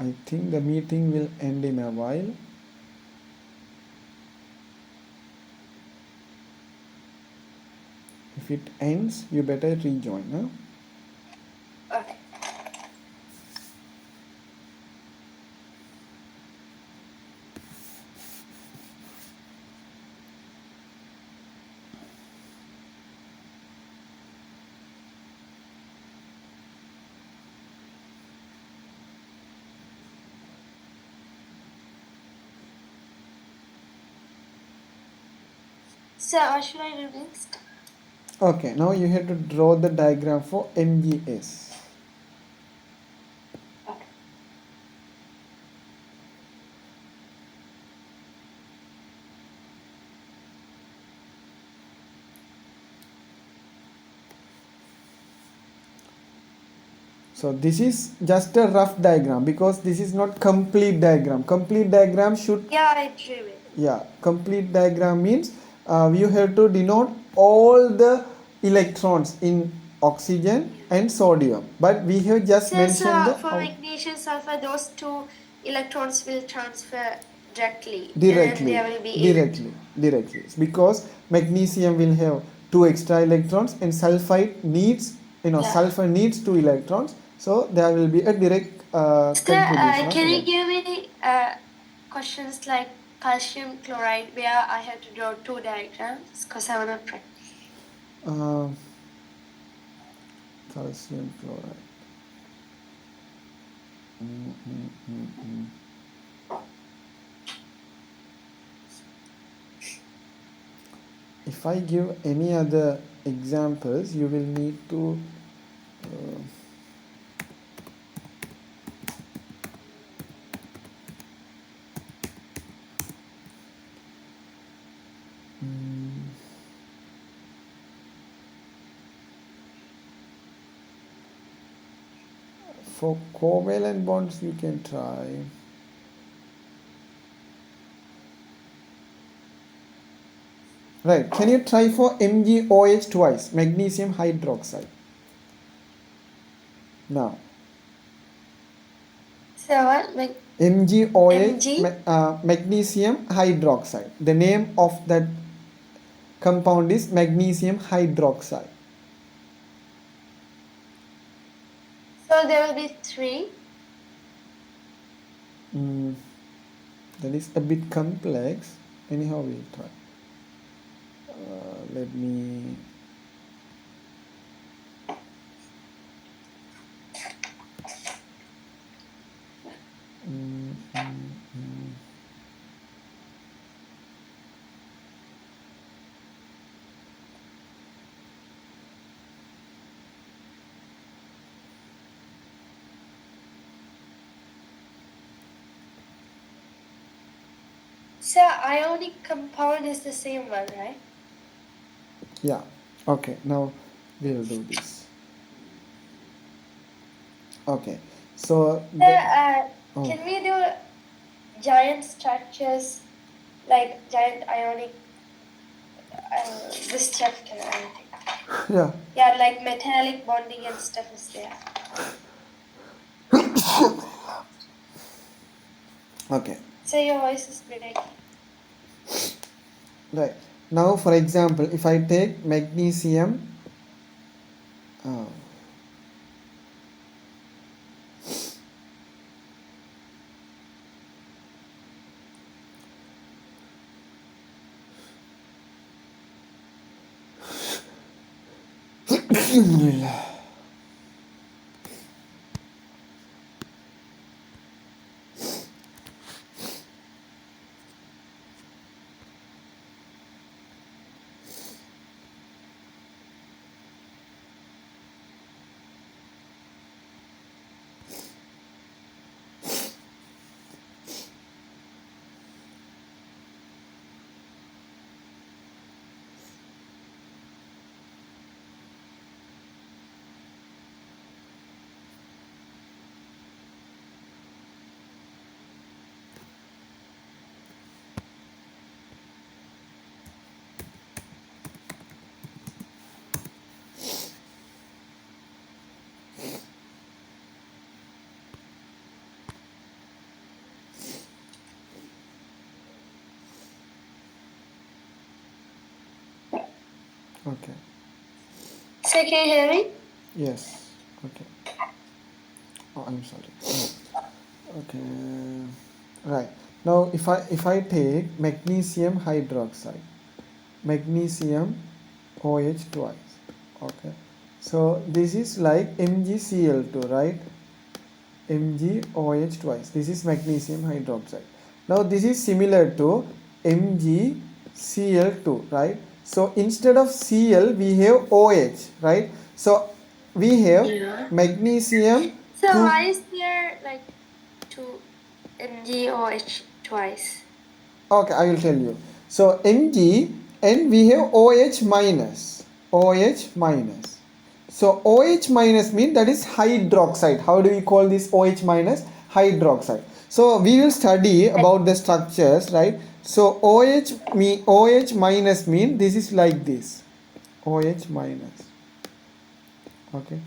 I think the meeting will end in a while. If it ends, you better rejoin. Huh? Okay. So what should I do next? Okay, now you have to draw the diagram for MGS. Okay. So this is just a rough diagram because this is not complete diagram. Complete diagram should, Yeah, I drew it. yeah, complete diagram means you have to denote all the electrons in oxygen and sodium. But we have just mentioned the For magnesium sulfur, those two electrons will transfer directly. directly, And there will be directly. Because magnesium will have 2 extra electrons and sulfide needs, sulfur needs 2 electrons. So there will be a direct contribution of can you electrons. give me questions like calcium chloride where I have to draw 2 diagrams because I want to practice. Calcium chloride. If I give any other examples, you will need to for covalent bonds you can try. Right, can you try for MgOH twice, magnesium hydroxide? Now, So what? MgOH, magnesium hydroxide. The name of that compound is magnesium hydroxide. So there will be 3. That is a bit complex. Anyhow, we'll try. Let me. So ionic compound is the same one, right? Yeah. Okay. Now we'll do this. Okay. So. Can we do giant structures like giant ionic this structure? I think. Yeah. Yeah, like metallic bonding and stuff is there. Okay. So your voice is breaking. Right. Now, for example, if I take magnesium. Okay. So can you hear me? Yes. Okay. Oh, I'm sorry. Okay. Right. Now if I take magnesium hydroxide, magnesium OH twice. Okay. So this is like MgCl2, right? MgOH twice. This is magnesium hydroxide. Now this is similar to MgCl2, right? So instead of Cl we have OH, right? So we have magnesium So 2. why is there like 2 MgOH twice? Okay, I will tell you. So Mg and we have OH minus. OH minus. So OH minus means that is hydroxide. How do we call this OH minus? Hydroxide. So we will study about the structures, right? So OH minus mean this is like this. OH minus. Okay.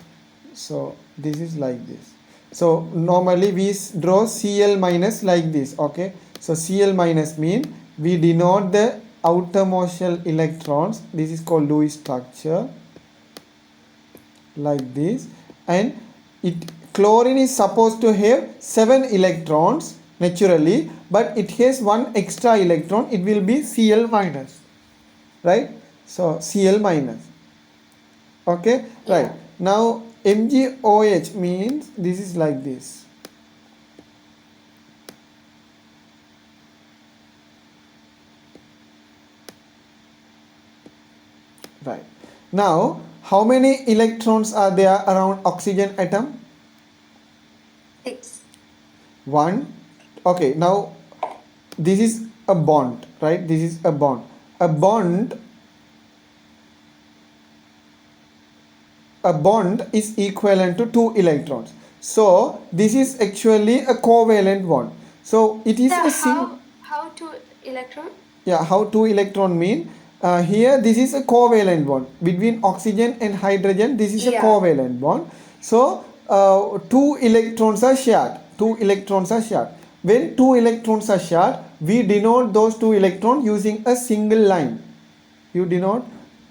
So this is like this. So normally we draw Cl minus like this. Okay. So Cl minus mean we denote the outermost shell electrons. This is called Lewis structure like this, and it chlorine is supposed to have 7 electrons naturally, but it has one extra electron. It will be Cl minus, right? So Cl minus. Okay, right. Now MgOH means this is like this. Right. Now how many electrons are there around oxygen atom? 6. 1. Okay, now this is a bond, right? This is a bond. A bond is equivalent to 2 electrons. So this is actually a covalent bond. So it is So how 2 electron? Yeah, how 2 electron mean? Here this is a covalent bond between oxygen and hydrogen. This is a covalent bond. So 2 electrons are shared. 2 electrons are shared. When 2 electrons are shared, we denote those 2 electrons using a single line. You denote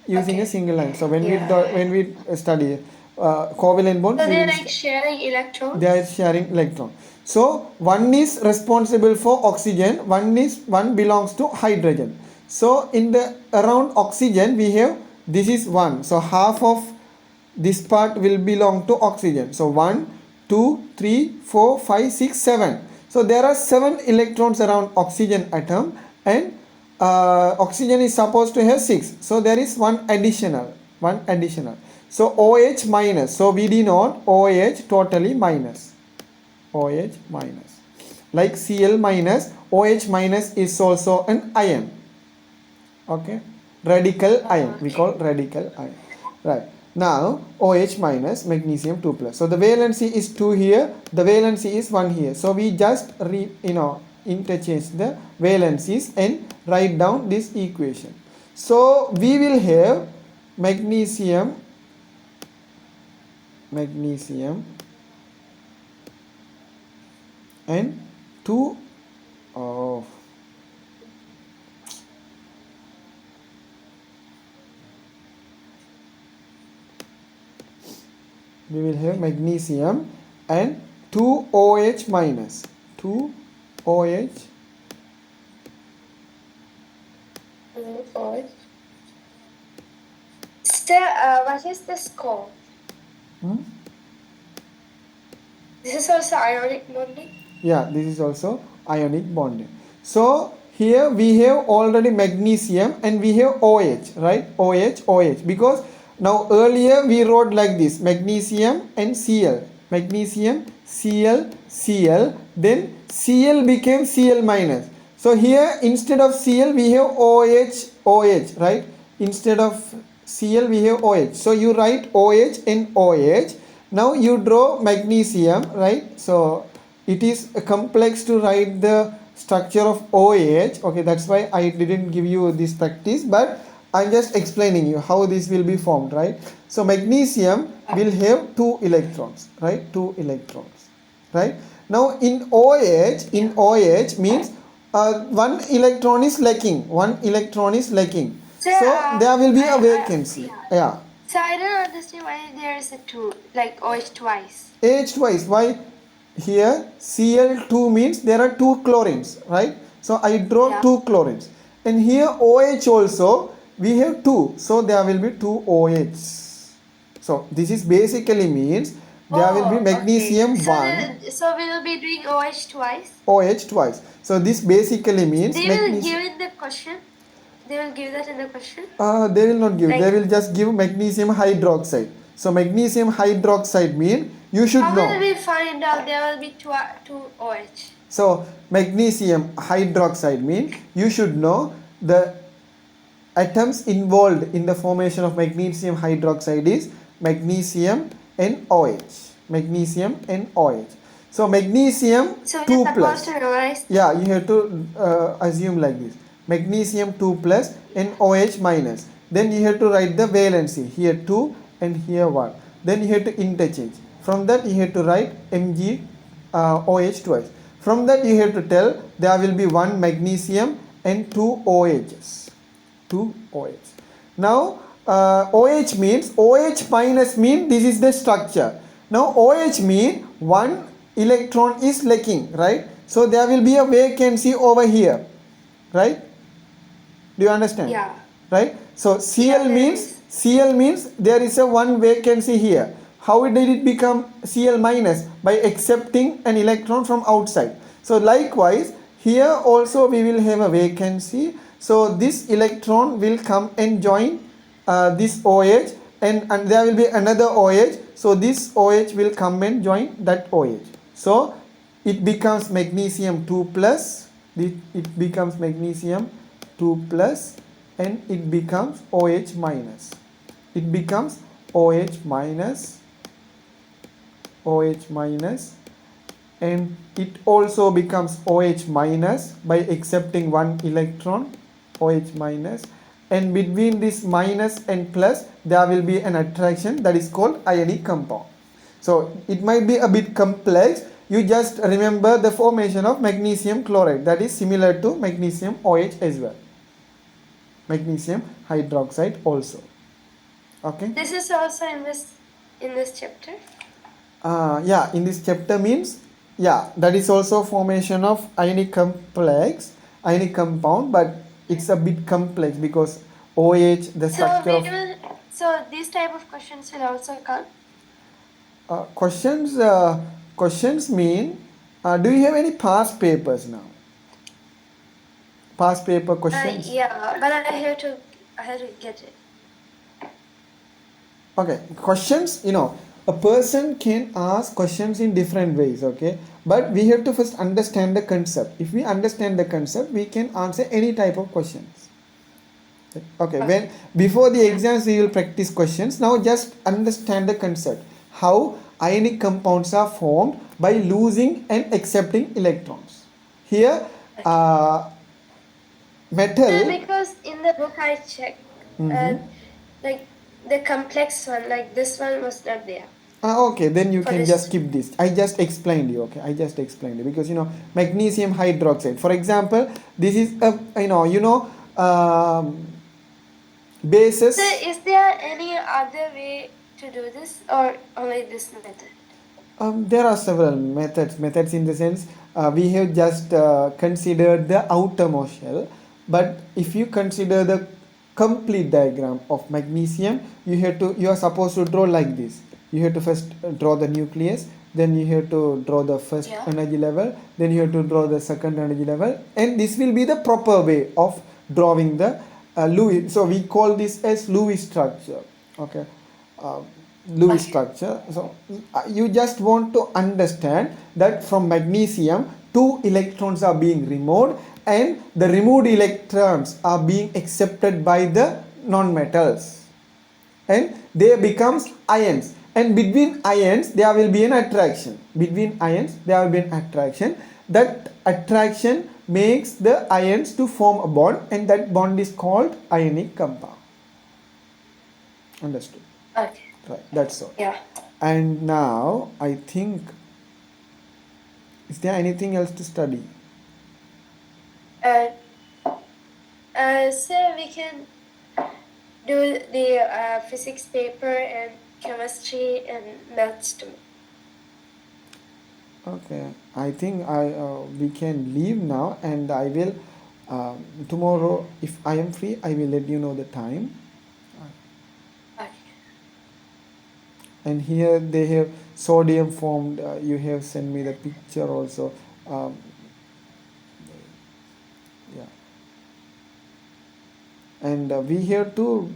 using a single line. So when we study covalent bonds, So they're like sharing electrons? they are sharing electron. So one is responsible for oxygen, one belongs to hydrogen. So in the around oxygen we have, this is 1. So half of this part will belong to oxygen. So 1, 2, 3, 4, 5, 6, 7. So there are 7 electrons around oxygen atom, and oxygen is supposed to have 6. So there is one additional. So OH minus. So we denote OH totally minus. OH minus. Like Cl minus, OH minus is also an ion. Okay. Radical ion. We call radical ion. Right. Now OH minus, magnesium 2 plus. So the valency is 2 here. The valency is 1 here. So we just interchange the valencies and write down this equation. So we will have magnesium and 2 of we will have magnesium and 2 OH minus. 2 OH So what is the score? This is also ionic bonding? Yeah, this is also ionic bonding. So here we have already magnesium and we have OH, right? OH, because now earlier we wrote like this, magnesium and Cl. Magnesium, Cl, then Cl became Cl minus. So here instead of Cl we have OH, right? Instead of Cl we have OH. So you write OH and OH. Now you draw magnesium, right? So it is complex to write the structure of OH. Okay, that's why I didn't give you this practice, but I'm just explaining you how this will be formed, right? So magnesium will have 2 electrons, right? 2 electrons, right? Now in OH means 1 electron is lacking. So, So there will be a vacancy. Yeah. So I don't understand why there is a two, like OH twice. H twice. Why? Here Cl2 means there are two chlorines, right? So I draw Yeah. two chlorines. And here OH also we have two. So there will be two OH. So this is basically means there will be magnesium Okay. So, 1, so we will be doing OH twice. OH twice. So this basically means They will magnesium. give in the question. They will give that in the question. They will not give. Like- They will just give magnesium hydroxide. So magnesium hydroxide mean you should How know. will we find out there will be two OH? So magnesium hydroxide mean you should know the atoms involved in the formation of magnesium hydroxide is magnesium NOH. Magnesium NOH. So magnesium So 2 we're plus. supposed to memorize. Yeah, you have to assume like this. Magnesium 2 plus NOH minus. Then you have to write the valency. Here 2 and here 1. Then you have to interchange. From that you have to write Mg OH twice. From that you have to tell there will be one magnesium and two OHs. 2 OH. Now OH means OH minus mean this is the structure. Now OH mean one electron is lacking, right? So there will be a vacancy over here, right? Do you understand? Yeah. Right? So Cl Yeah, there means is. Cl means there is a one vacancy here. How did it become Cl minus? By accepting an electron from outside. So likewise here also we will have a vacancy. So this electron will come and join this OH, and there will be another OH. So this OH will come and join that OH. So it becomes magnesium 2 plus. It becomes magnesium 2 plus and it becomes OH minus. It becomes OH minus, OH minus, and it also becomes OH minus by accepting one electron, OH minus, and between this minus and plus there will be an attraction that is called ionic compound. So it might be a bit complex. You just remember the formation of magnesium chloride, that is similar to magnesium OH as well. Magnesium hydroxide also. Okay. This is also in this chapter. Yeah, in this chapter means, yeah, that is also formation of ionic complex, ionic compound, but it's a bit complex because OH, the So structure of so these type of questions will also come. questions mean, do you have any past papers now? Past paper questions? Yeah, but I have to get it. Okay, questions, a person can ask questions in different ways, okay, but we have to first understand the concept. If we understand the concept, we can answer any type of questions. Okay, when before the exams we will practice questions. Now just understand the concept, how ionic compounds are formed by losing and accepting electrons. Here metal. Because in the book I checked, like the complex one, like this one was not there. Okay, then you For can this- just skip this. I just explained you. Okay, I just explained you because magnesium hydroxide. For example, this is a bases. So is there any other way to do this or only this method? There are several methods. Methods in the sense we have just considered the outermost shell, but if you consider the complete diagram of magnesium, you are supposed to draw like this. You have to first draw the nucleus, then you have to draw the first energy level, then you have to draw the second energy level, and this will be the proper way of drawing the Lewis. So we call this as Lewis structure. Okay. Lewis structure. So you just want to understand that from magnesium 2 electrons are being removed, and the removed electrons are being accepted by the non-metals, and they becomes ions, and between ions there will be an attraction. Between ions there will be an attraction. That attraction makes the ions to form a bond, and that bond is called ionic compound. Understood? Okay. Right, that's all. Yeah. And now I think, is there anything else to study? So we can do the physics paper and chemistry and maths too. Okay, I think we can leave now, and I will tomorrow, if I am free, I will let you know the time. Okay. And here they have sodium formed. You have sent me the picture also. Um, yeah, and we have to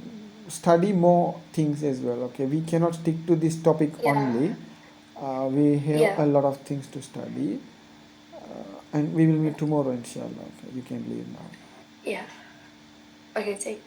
study more things as well. Okay, we cannot stick to this topic Yeah. only. We have Yeah. a lot of things to study, and we will meet tomorrow, inshallah. Okay, you can leave now. Yeah. Okay, thank